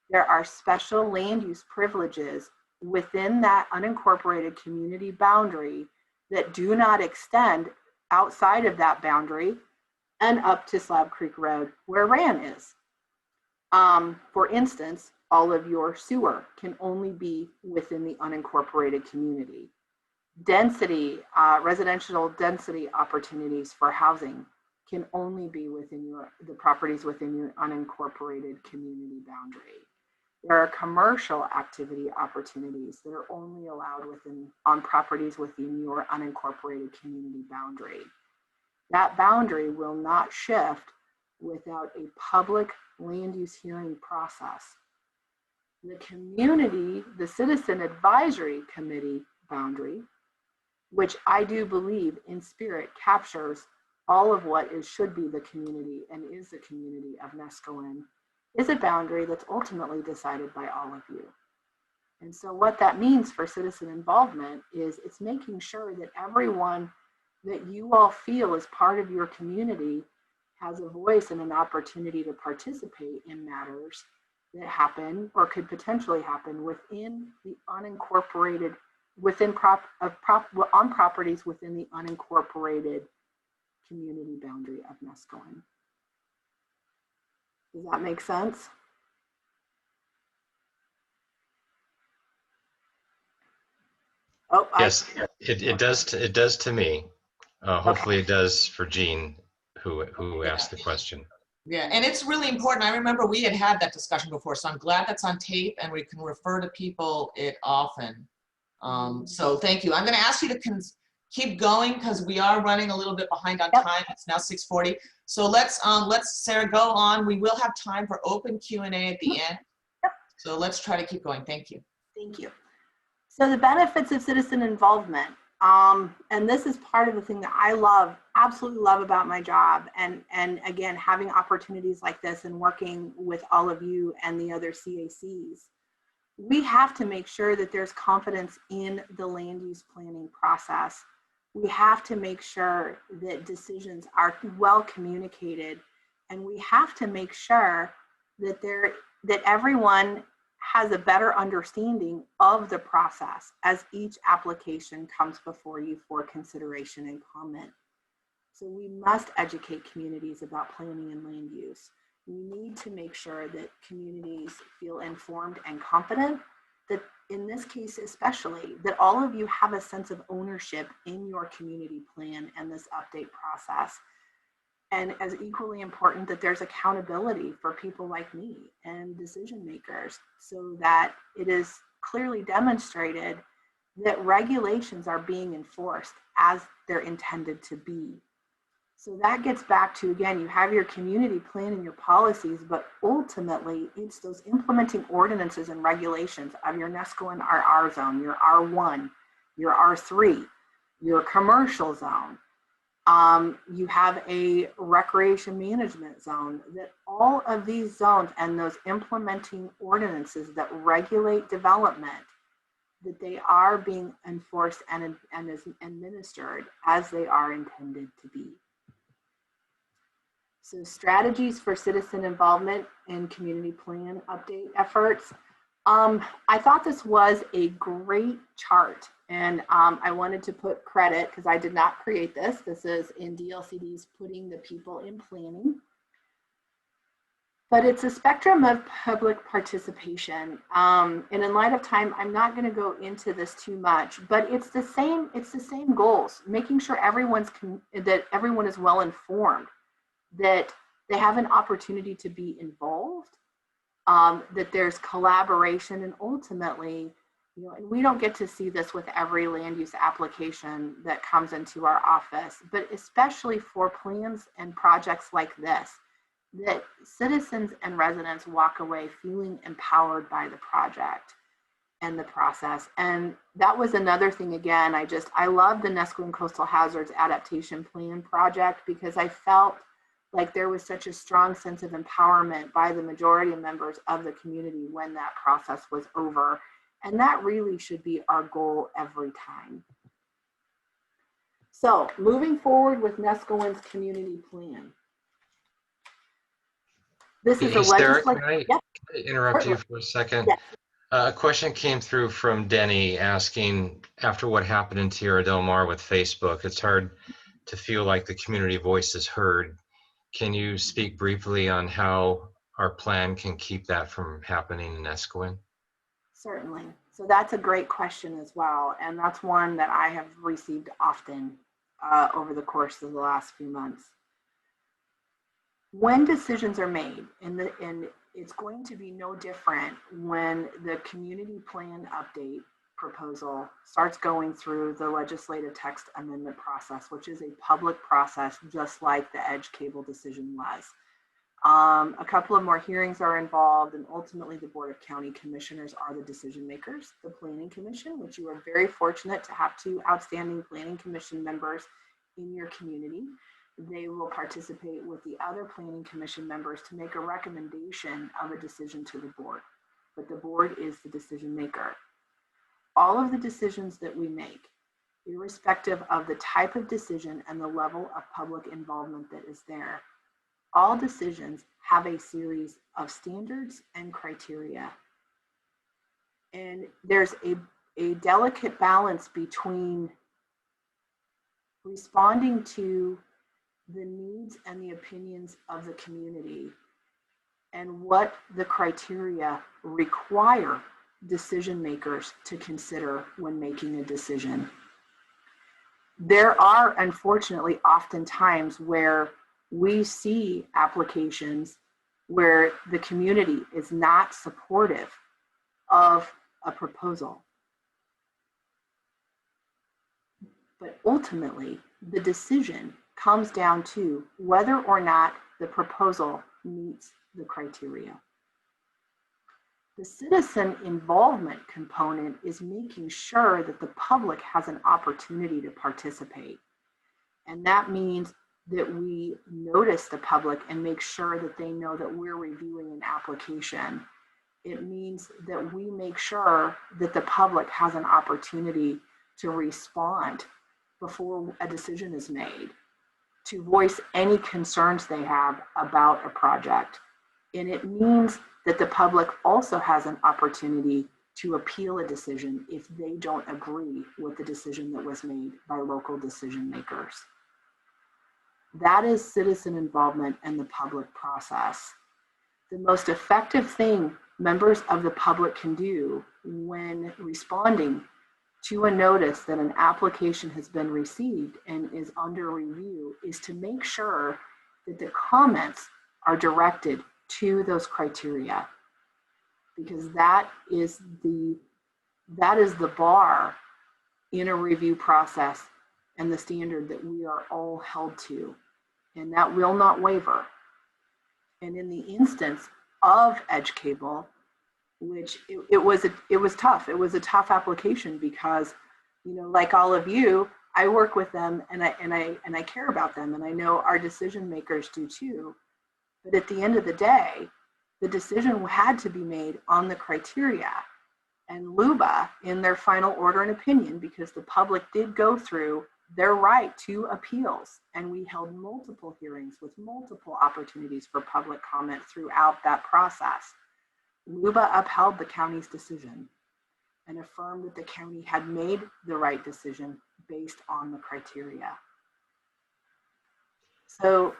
There are special land use privileges within that unincorporated community boundary that do not extend outside of that boundary and up to Slab Creek Road where Ran is. For instance, all of your sewer can only be within the unincorporated community. Density, residential density opportunities for housing can only be within the properties within your unincorporated community boundary. There are commercial activity opportunities that are only allowed on properties within your unincorporated community boundary. That boundary will not shift without a public land use hearing process. The Citizen Advisory Committee boundary, which I do believe in spirit captures all of what should be the community and is the community of Neskowin, is a boundary that's ultimately decided by all of you. And so what that means for citizen involvement is it's making sure that everyone that you all feel is part of your community has a voice and an opportunity to participate in matters that happen or could potentially happen within the unincorporated, on properties within the unincorporated community boundary of Neskowin. Does that make sense? Oh, Yes, it does to me. Hopefully it does for Jean, who asked the question. Yeah, and it's really important. I remember we had that discussion before, so I'm glad that's on tape and we can refer to people it often. So thank you. I'm going to ask you to keep going because we are running a little bit behind on time. It's now 6:40. So let's Sarah go on. We will have time for open Q&A at the end. So let's try to keep going. Thank you. Thank you. So the benefits of citizen involvement. And this is part of the thing that I absolutely love about my job. And again, having opportunities like this and working with all of you and the other CACs, we have to make sure that there's confidence in the land use planning process. We have to make sure that decisions are well communicated, and we have to make sure that everyone has a better understanding of the process as each application comes before you for consideration and comment. So we must educate communities about planning and land use. We need to make sure that communities feel informed and confident, that in this case especially, that all of you have a sense of ownership in your community plan and this update process. And as equally important, that there's accountability for people like me and decision makers, so that it is clearly demonstrated that regulations are being enforced as they're intended to be. So that gets back to, again, you have your community plan and your policies, but ultimately it's those implementing ordinances and regulations of your Neskowin RR zone, your R1, your R3, your commercial zone. You have a recreation management zone, that all of these zones and those implementing ordinances that regulate development, that they are being enforced and administered as they are intended to be. So strategies for citizen involvement in community plan update efforts. I thought this was a great chart, and I wanted to put credit, because I did not create this. This is in DLCD's Putting the People in Planning. But it's a spectrum of public participation. And in light of time, I'm not going to go into this too much, but it's the same goals, making sure that everyone is well informed, that they have an opportunity to be involved, that there's collaboration, and ultimately, and we don't get to see this with every land use application that comes into our office, but especially for plans and projects like this, that citizens and residents walk away feeling empowered by the project and the process. And that was another thing, again, I love the Neskowin Coastal Hazards Adaptation Plan project, because I felt like there was such a strong sense of empowerment by the majority of members of the community when that process was over. And that really should be our goal every time. So moving forward with Neskowin's community plan. This is a legislative. Can I interrupt you for a second? Yes. A question came through from Denny asking, after what happened in Tierra del Mar with Facebook, it's hard to feel like the community voice is heard. Can you speak briefly on how our plan can keep that from happening in Neskowin? Certainly. So that's a great question as well. And that's one that I have received often over the course of the last few months. When decisions are made, and it's going to be no different when the community plan update proposal starts going through the legislative text amendment process, which is a public process, just like the Edge Cable decision was. A couple of more hearings are involved, and ultimately the Board of County Commissioners are the decision makers. The Planning Commission, which you are very fortunate to have 2 outstanding Planning Commission members in your community, they will participate with the other Planning Commission members to make a recommendation of a decision to the board. But the board is the decision maker. All of the decisions that we make, irrespective of the type of decision and the level of public involvement that is there, all decisions have a series of standards and criteria. And there's a delicate balance between responding to the needs and the opinions of the community and what the criteria require decision makers to consider when making a decision. There are, unfortunately, often times where we see applications where the community is not supportive of a proposal. But ultimately, the decision comes down to whether or not the proposal meets the criteria. The citizen involvement component is making sure that the public has an opportunity to participate. And that means that we notice the public and make sure that they know that we're reviewing an application. It means that we make sure that the public has an opportunity to respond before a decision is made, to voice any concerns they have about a project. And it means that the public also has an opportunity to appeal a decision if they don't agree with the decision that was made by local decision makers. That is citizen involvement and the public process. The most effective thing members of the public can do when responding to a notice that an application has been received and is under review is to make sure that the comments are directed to those criteria, because that is the bar in a review process and the standard that we are all held to, and that will not waver. And in the instance of Edge Cable, which it was tough. It was a tough application because, you know, like all of you, I work with them and I care about them, and I know our decision makers do too. But at the end of the day, the decision had to be made on the criteria. And LUBA, in their final order and opinion, because the public did go through their right to appeals, and we held multiple hearings with multiple opportunities for public comment throughout that process, LUBA upheld the county's decision and affirmed that the county had made the right decision based on the criteria. So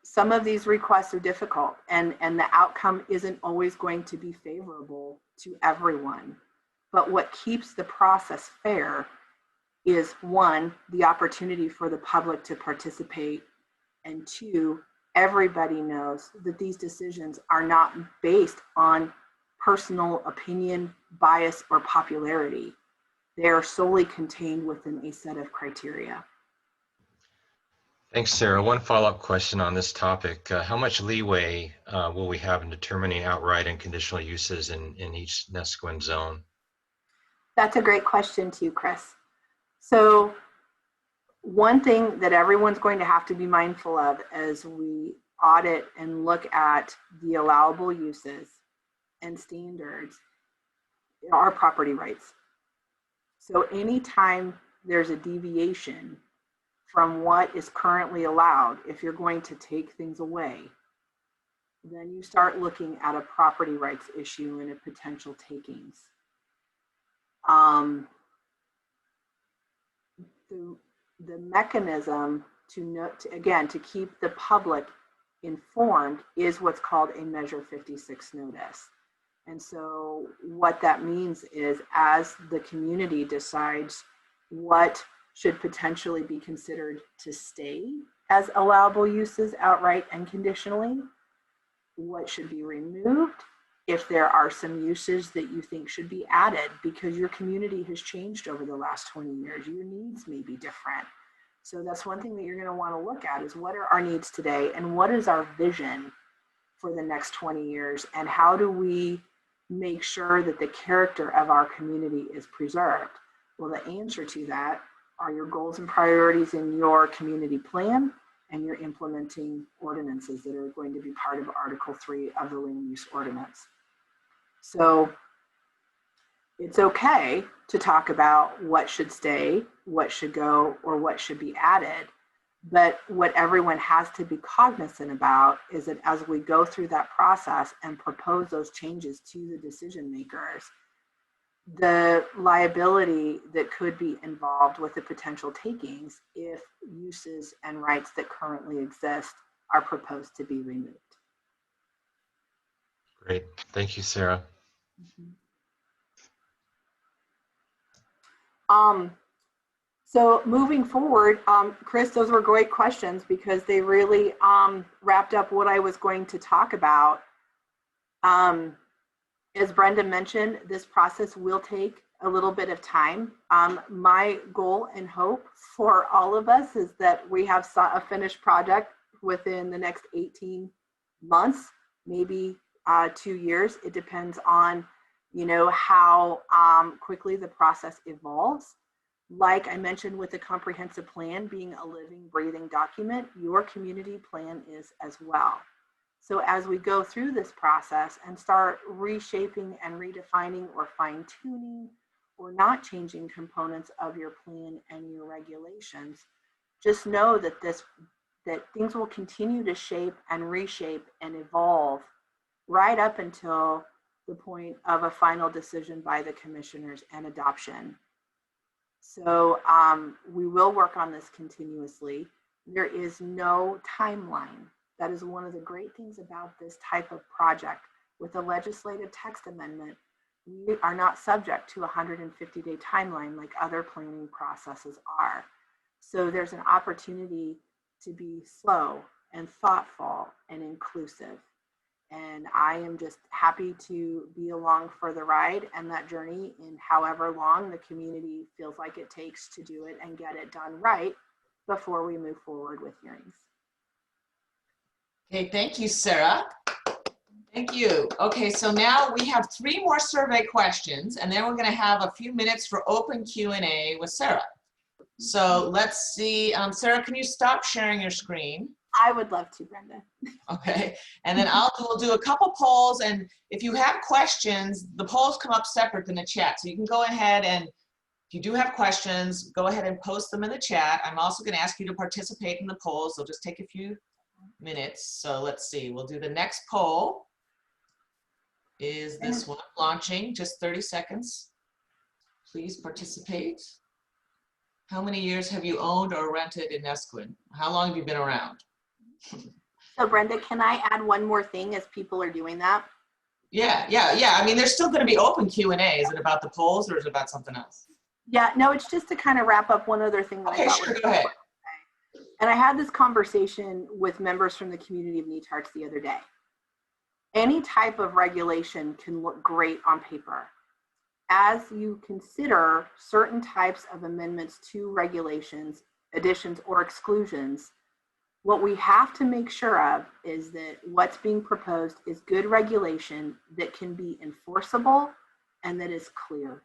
some of these requests are difficult, and the outcome isn't always going to be favorable to everyone. But what keeps the process fair is, one, the opportunity for the public to participate, and two, everybody knows that these decisions are not based on personal opinion, bias, or popularity. They are solely contained within a set of criteria. Thanks, Sarah. One follow-up question on this topic. How much leeway will we have in determining outright and conditional uses in each Neskowin zone? That's a great question too, Chris. So one thing that everyone's going to have to be mindful of as we audit and look at the allowable uses and standards are property rights. So anytime there's a deviation from what is currently allowed, if you're going to take things away, then you start looking at a property rights issue and a potential takings. The mechanism to keep the public informed is what's called a Measure 56 notice. And so what that means is, as the community decides what should potentially be considered to stay as allowable uses outright and conditionally, what should be removed, if there are some uses that you think should be added because your community has changed over the last 20 years, your needs may be different. So that's one thing that you're going to want to look at, is what are our needs today and what is our vision for the next 20 years, and how do we make sure that the character of our community is preserved? Well, the answer to that are your goals and priorities in your community plan and your implementing ordinances that are going to be part of Article 3 of the Land Use Ordinance. So it's okay to talk about what should stay, what should go, or what should be added. But what everyone has to be cognizant about is that as we go through that process and propose those changes to the decision makers, the liability that could be involved with the potential takings if uses and rights that currently exist are proposed to be removed. Great. Thank you, Sarah. So moving forward, Chris, those were great questions because they really wrapped up what I was going to talk about. As Brenda mentioned, this process will take a little bit of time. My goal and hope for all of us is that we have a finished project within the next 18 months, maybe 2 years. It depends on, how quickly the process evolves. Like I mentioned with the comprehensive plan being a living, breathing document, your community plan is as well. So as we go through this process and start reshaping and redefining or fine-tuning or not changing components of your plan and your regulations, just know that things will continue to shape and reshape and evolve right up until the point of a final decision by the commissioners and adoption. So we will work on this continuously. There is no timeline. That is one of the great things about this type of project. With a legislative text amendment, we are not subject to a 150-day timeline like other planning processes are. So there's an opportunity to be slow and thoughtful and inclusive. And I am just happy to be along for the ride and that journey in however long the community feels like it takes to do it and get it done right before we move forward with hearings. Okay, thank you, Sarah. Thank you. Okay, so now we have 3 more survey questions, and then we're going to have a few minutes for open Q&A with Sarah. So let's see. Sarah, can you stop sharing your screen? I would love to, Brenda. Okay, and then we'll do a couple polls, and if you have questions, the polls come up separate than the chat. So you can go ahead and, if you do have questions, go ahead and post them in the chat. I'm also going to ask you to participate in the polls. They'll just take a few minutes. So let's see, we'll do the next poll. Is this one launching? Just 30 seconds. Please participate. How many years have you owned or rented in Neskowin? How long have you been around? So Brenda, can I add one more thing as people are doing that? Yeah. I mean, there's still going to be open Q&A. Is it about the polls or is it about something else? Yeah, no, it's just to kind of wrap up one other thing that I thought was go ahead. And I had this conversation with members from the community of Netarts the other day. Any type of regulation can look great on paper. As you consider certain types of amendments to regulations, additions, or exclusions, what we have to make sure of is that what's being proposed is good regulation that can be enforceable and that is clear.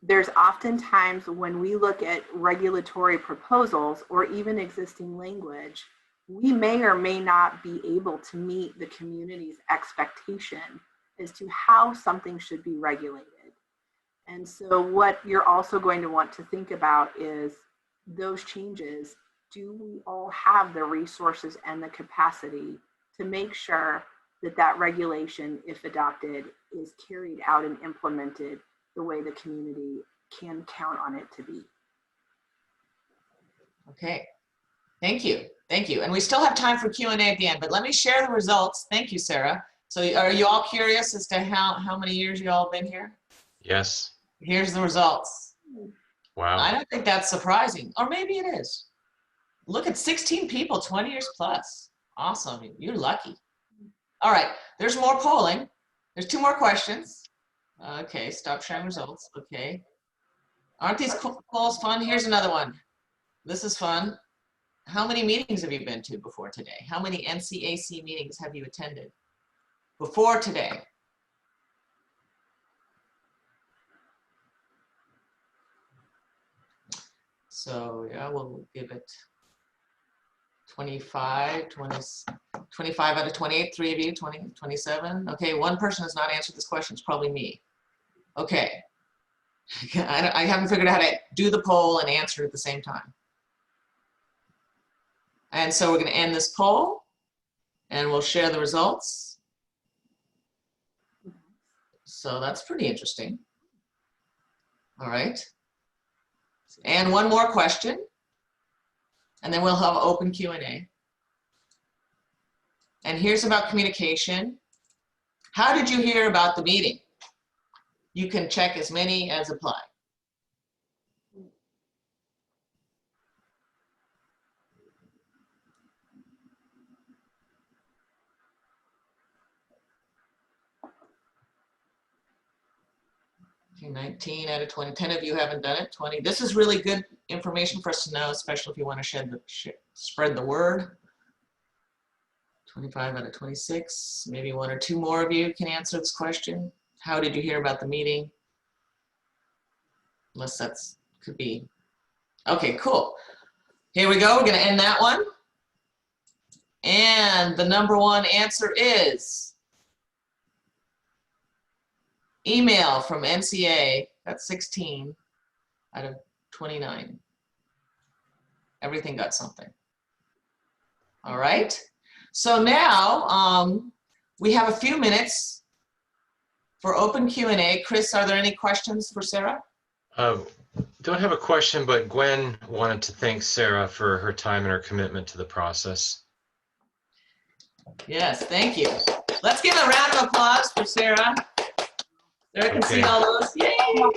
There's oftentimes when we look at regulatory proposals or even existing language, we may or may not be able to meet the community's expectation as to how something should be regulated. And so what you're also going to want to think about is those changes. Do we all have the resources and the capacity to make sure that that regulation, if adopted, is carried out and implemented the way the community can count on it to be? Okay, thank you. And we still have time for Q&A at the end, but let me share the results. Thank you, Sarah. So are you all curious as to how many years you all been here? Yes. Here's the results. Wow. I don't think that's surprising, or maybe it is. Look at 16 people, 20 years plus. Awesome, you're lucky. All right, there's more polling. There's 2 more questions. Okay, stop sharing results, okay. Aren't these polls fun? Here's another one. This is fun. How many meetings have you been to before today? How many NCAC meetings have you attended before today? So yeah, we'll give it 25 out of 28, 3 of you, 20, 27. Okay, 1 person has not answered this question. It's probably me. Okay, I haven't figured out how to do the poll and answer at the same time. And so we're going to end this poll and we'll share the results. So that's pretty interesting. All right. And one more question, and then we'll have open Q&A. And here's about communication. How did you hear about the meeting? You can check as many as apply. Okay, 19 out of 20. 10 of you haven't done it. 20. This is really good information for us to know, especially if you want to spread the word. 25 out of 26. Maybe one or two more of you can answer this question. How did you hear about the meeting? Unless that's could be. Okay, cool. Here we go. We're going to end that one. And the number one answer is email from NCA. That's 16 out of 29. Everything got something. All right. So now we have a few minutes for open Q&A. Chris, are there any questions for Sarah? Don't have a question, but Gwen wanted to thank Sarah for her time and her commitment to the process. Yes, thank you. Let's give a round of applause for Sarah. Sarah can see all those. Yay! Awake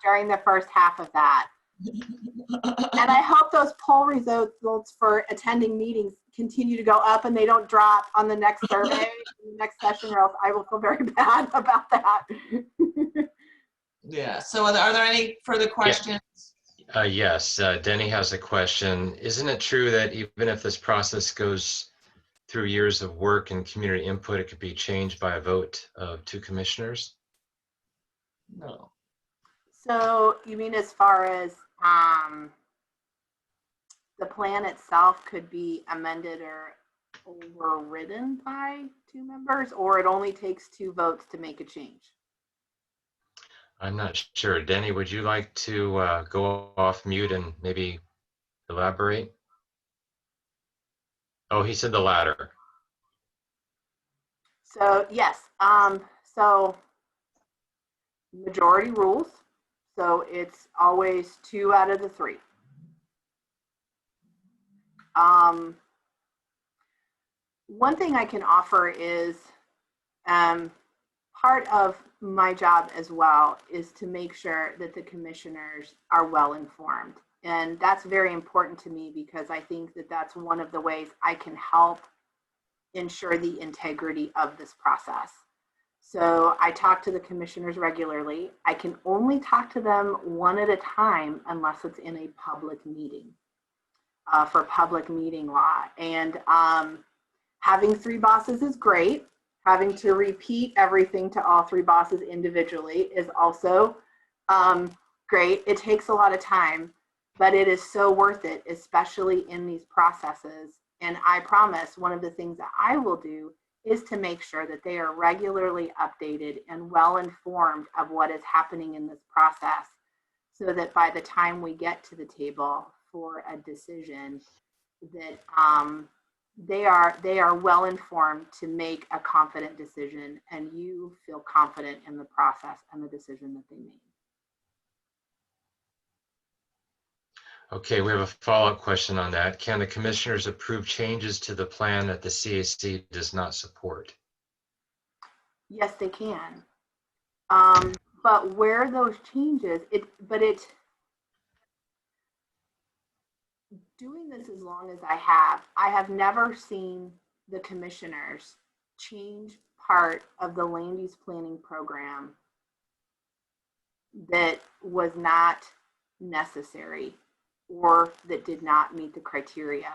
during the first half of that. And I hope those poll results for attending meetings continue to go up and they don't drop on the next survey, the next session, or else I will feel very bad about that. Yeah, so are there any further questions? Yes, Denny has a question. Isn't it true that even if this process goes through years of work and community input, it could be changed by a vote of 2 commissioners? No. So you mean as far as the plan itself could be amended or overridden by 2 members, or it only takes 2 votes to make a change? I'm not sure. Denny, would you like to go off mute and maybe elaborate? Oh, he said the latter. So yes, so majority rules. So it's always 2 out of the 3. One thing I can offer is part of my job as well is to make sure that the commissioners are well informed. And that's very important to me because I think that that's one of the ways I can help ensure the integrity of this process. So I talk to the commissioners regularly. I can only talk to them one at a time unless it's in a public meeting for public meeting law. And having 3 bosses is great. Having to repeat everything to all 3 bosses individually is also great. It takes a lot of time, but it is so worth it, especially in these processes. And I promise one of the things that I will do is to make sure that they are regularly updated and well informed of what is happening in this process so that by the time we get to the table for a decision that they are well informed to make a confident decision and you feel confident in the process and the decision that they made. Okay, we have a follow-up question on that. Can the commissioners approve changes to the plan that the CAC does not support? Yes, they can. But where those changes, doing this as long as I have never seen the commissioners change part of the land use planning program that was not necessary or that did not meet the criteria.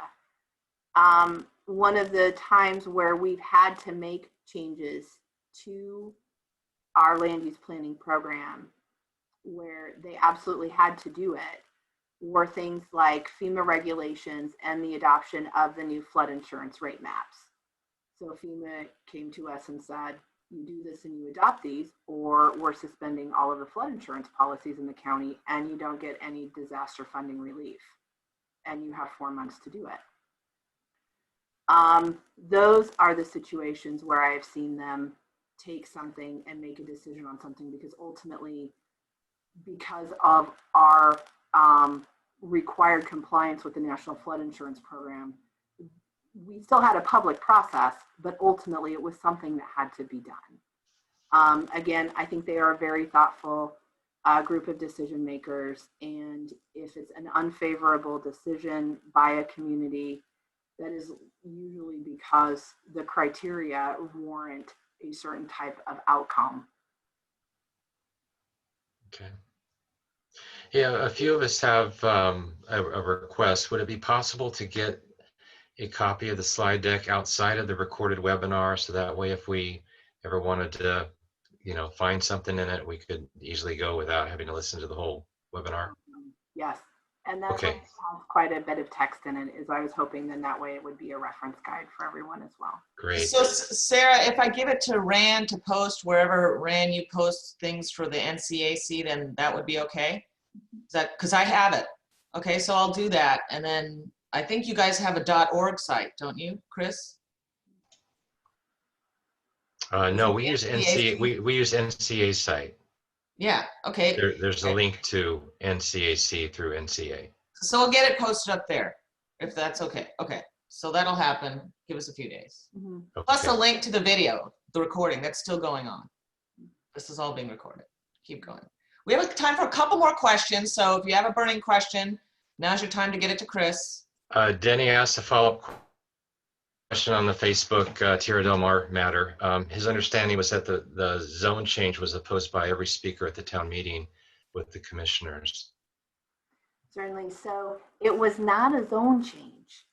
One of the times where we've had to make changes to our land use planning program where they absolutely had to do it were things like FEMA regulations and the adoption of the new flood insurance rate maps. So FEMA came to us and said, you do this and you adopt these, or we're suspending all of the flood insurance policies in the county and you don't get any disaster funding relief. And you have 4 months to do it. Those are the situations where I've seen them take something and make a decision on something because ultimately because of our required compliance with the National Flood Insurance Program, we still had a public process, but ultimately it was something that had to be done. Again, I think they are a very thoughtful group of decision makers, and if it's an unfavorable decision by a community, that is usually because the criteria warrant a certain type of outcome. Okay. Yeah, a few of us have a request. Would it be possible to get a copy of the slide deck outside of the recorded webinar, so that way if we ever wanted to, find something in it, we could easily go without having to listen to the whole webinar? Yes, and that's Okay. what has quite a bit of text in it, is I was hoping then that way it would be a reference guide for everyone as well. Great. So Sarah, if I give it to Rand to post wherever, Rand, you post things for the NCAC, then that would be okay? Is that, because I have it. Okay, so I'll do that. And then I think you guys have a .org site, don't you, Chris? No, we use NCAC? NCA. We use NCA site. Yeah, okay. There's a link to NCAC through NCA. So we'll get it posted up there, if that's okay. Okay, so that'll happen. Give us a few days. Mm-hmm. Okay. Plus a link to the video, the recording, that's still going on. This is all being recorded. Keep going. We have time for a couple more questions, so if you have a burning question, now's your time to get it to Chris. Denny asked a follow-up question on the Facebook Tierra Del Mar matter. His understanding was that the zone change was opposed by every speaker at the town meeting with the commissioners. Certainly. So it was not a zone change.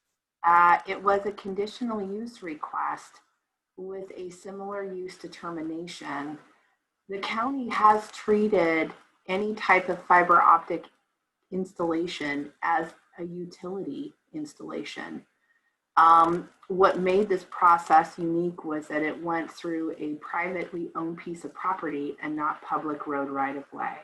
It was a conditional use request with a similar use determination. The county has treated any type of fiber optic installation as a utility installation. What made this process unique was that it went through a privately owned piece of property and not public road right of way.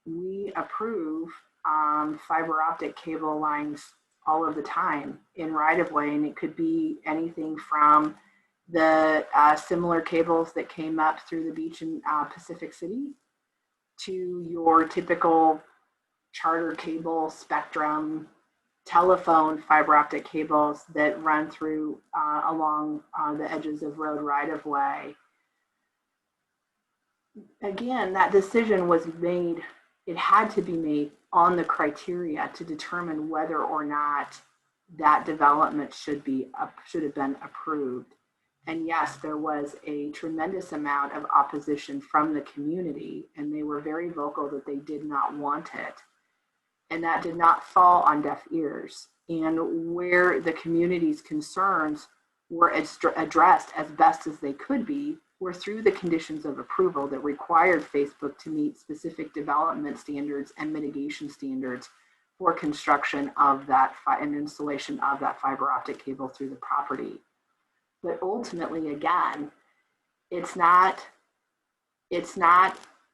We approve fiber optic cable lines all of the time in right of way, and it could be anything from the similar cables that came up through the beach in Pacific City to your typical charter cable, spectrum, telephone fiber optic cables that run through along the edges of road right of way. Again, that decision was made, it had to be made on the criteria to determine whether or not that development should have been approved. And yes, there was a tremendous amount of opposition from the community, and they were very vocal that they did not want it. And that did not fall on deaf ears. And where the community's concerns were addressed as best as they could be were through the conditions of approval that required Facebook to meet specific development standards and mitigation standards for construction of that and installation of that fiber optic cable through the property. But ultimately, again, it's not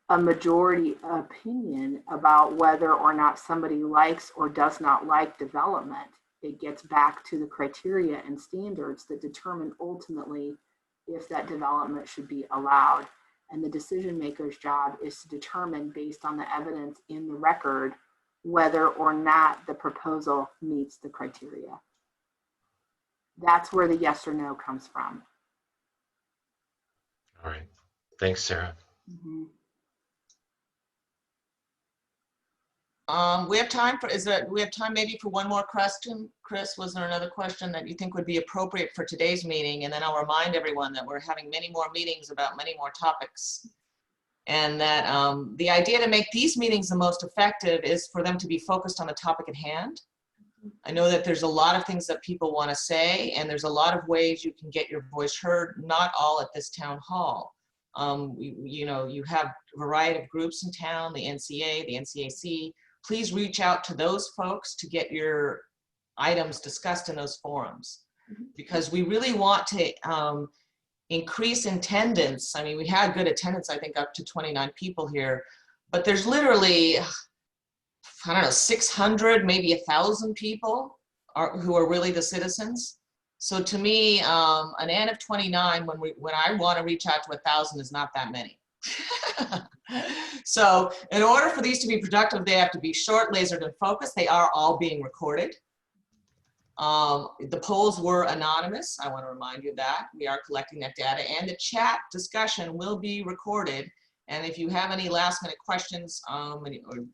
a majority opinion about whether or not somebody likes or does not like development. It gets back to the criteria and standards that determine ultimately if that development should be allowed. And the decision maker's job is to determine, based on the evidence in the record, whether or not the proposal meets the criteria. That's where the yes or no comes from. All right. Thanks, Sarah. Mm-hmm. We have time for, we have time maybe for one more question? Chris, was there another question that you think would be appropriate for today's meeting? And then I'll remind everyone that we're having many more meetings about many more topics. And that the idea to make these meetings the most effective is for them to be focused on the topic at hand. I know that there's a lot of things that people want to say, and there's a lot of ways you can get your voice heard, not all at this town hall. You have a variety of groups in town, the NCA, the NCAC. Please reach out to those folks to get your items discussed in those forums, because we really want to increase attendance. I mean, we had good attendance, I think up to 29 people here, but there's literally, I don't know, 600, maybe 1,000 people who are really the citizens. So to me, an N of 29, when I want to reach out to 1,000 is not that many. So in order for these to be productive, they have to be short, lasered, and focused. They are all being recorded. The polls were anonymous. I want to remind you of that. We are collecting that data, and the chat discussion will be recorded. And if you have any last minute questions, or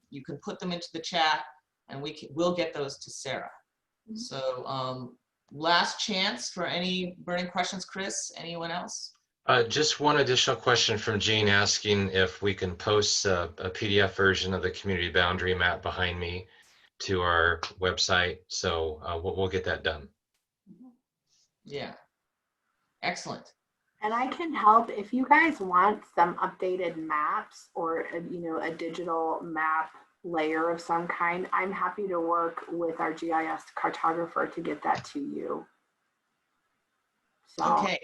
you can put them into the chat, and we'll get those to Sarah. So last chance for any burning questions. Chris, anyone else? Just one additional question from Jean asking if we can post a PDF version of the community boundary map behind me to our website. So we'll get that done. Yeah, excellent. And I can help if you guys want some updated maps or a digital map layer of some kind. I'm happy to work with our GIS cartographer to get that to you. So, Okay.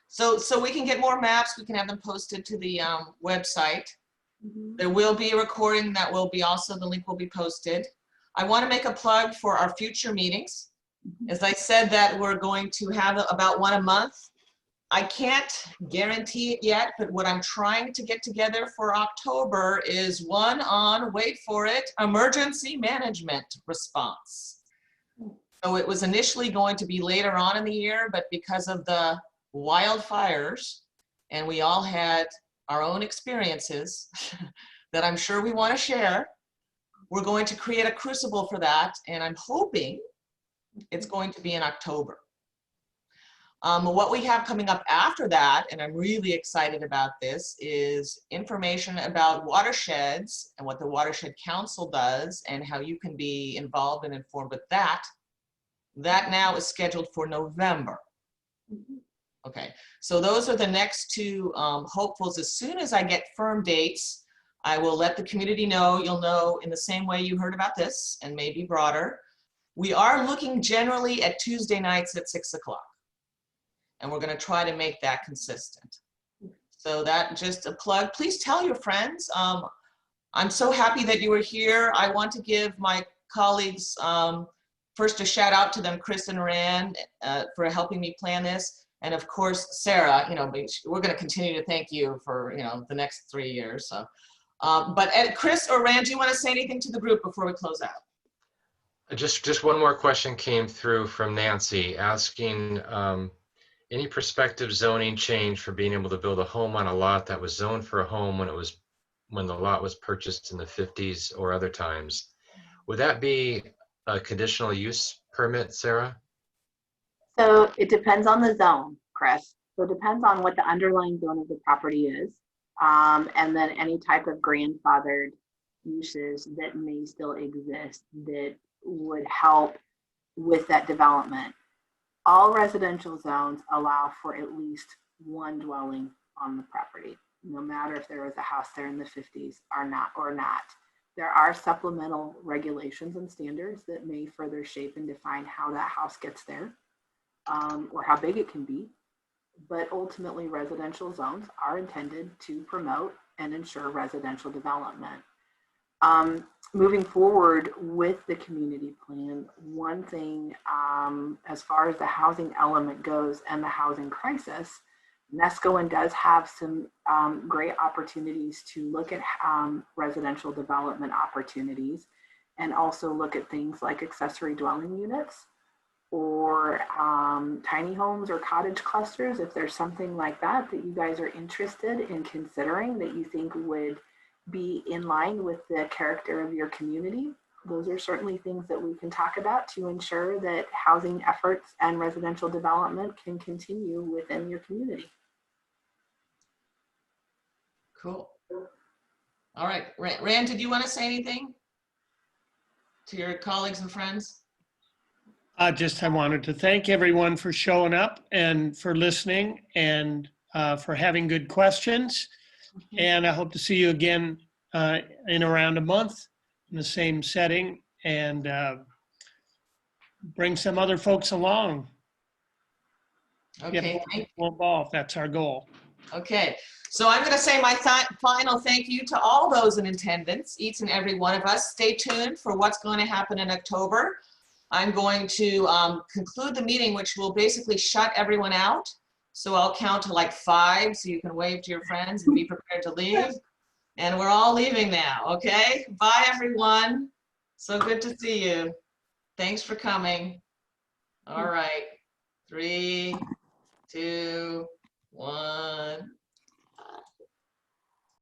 So we can get more maps. We can have them posted to the website. There will be a recording that will be also, the link will be posted. I want to make a plug for our future meetings. As I said that we're going to have about one a month. I can't guarantee it yet, but what I'm trying to get together for October is one on, wait for it, emergency management response. So it was initially going to be later on in the year, but because of the wildfires, and we all had our own experiences that I'm sure we want to share, we're going to create a crucible for that, and I'm hoping it's going to be in October. What we have coming up after that, and I'm really excited about this, is information about watersheds and what the Watershed Council does and how you can be involved and informed with that. That now is scheduled for November. Okay, so those are the next two hopefuls. As soon as I get firm dates, I will let the community know. You'll know in the same way you heard about this, and maybe broader. We are looking generally at Tuesday nights at 6 o'clock. And we're going to try to make that consistent. So that just a plug. Please tell your friends. I'm so happy that you were here. I want to give my colleagues first a shout out to them, Chris and Rand, for helping me plan this. And of course, Sarah, we're going to continue to thank you for, the next 3 years. So, but Chris or Rand, do you want to say anything to the group before we close out? Just one more question came through from Nancy asking, any prospective zoning change for being able to build a home on a lot that was zoned for a home when the lot was purchased in the 50s or other times? Would that be a conditional use permit, Sarah? So it depends on the zone, Chris. So it depends on what the underlying zone of the property is, and then any type of grandfathered uses that may still exist that would help with that development. All residential zones allow for at least one dwelling on the property, no matter if there was a house there in the 50s or not. There are supplemental regulations and standards that may further shape and define how that house gets there, or how big it can be. But ultimately, residential zones are intended to promote and ensure residential development. Moving forward with the community plan, one thing as far as the housing element goes and the housing crisis, Neskowin does have some great opportunities to look at residential development opportunities, and also look at things like accessory dwelling units or tiny homes or cottage clusters. If there's something like that that you guys are interested in considering that you think would be in line with the character of your community, those are certainly things that we can talk about to ensure that housing efforts and residential development can continue within your community. Cool. All right, Rand, did you want to say anything to your colleagues and friends? I wanted to thank everyone for showing up and for listening and for having good questions. And I hope to see you again in around a month in the same setting, and bring some other folks along. Okay. Get more involved. That's our goal. Okay. So I'm going to say my final thank you to all those in attendance, each and every one of us. Stay tuned for what's going to happen in October. I'm going to conclude the meeting, which will basically shut everyone out. So I'll count to like 5 so you can wave to your friends and be prepared to leave. And we're all leaving now, okay? Bye, everyone. So good to see you. Thanks for coming. All right. 3, 2, 1.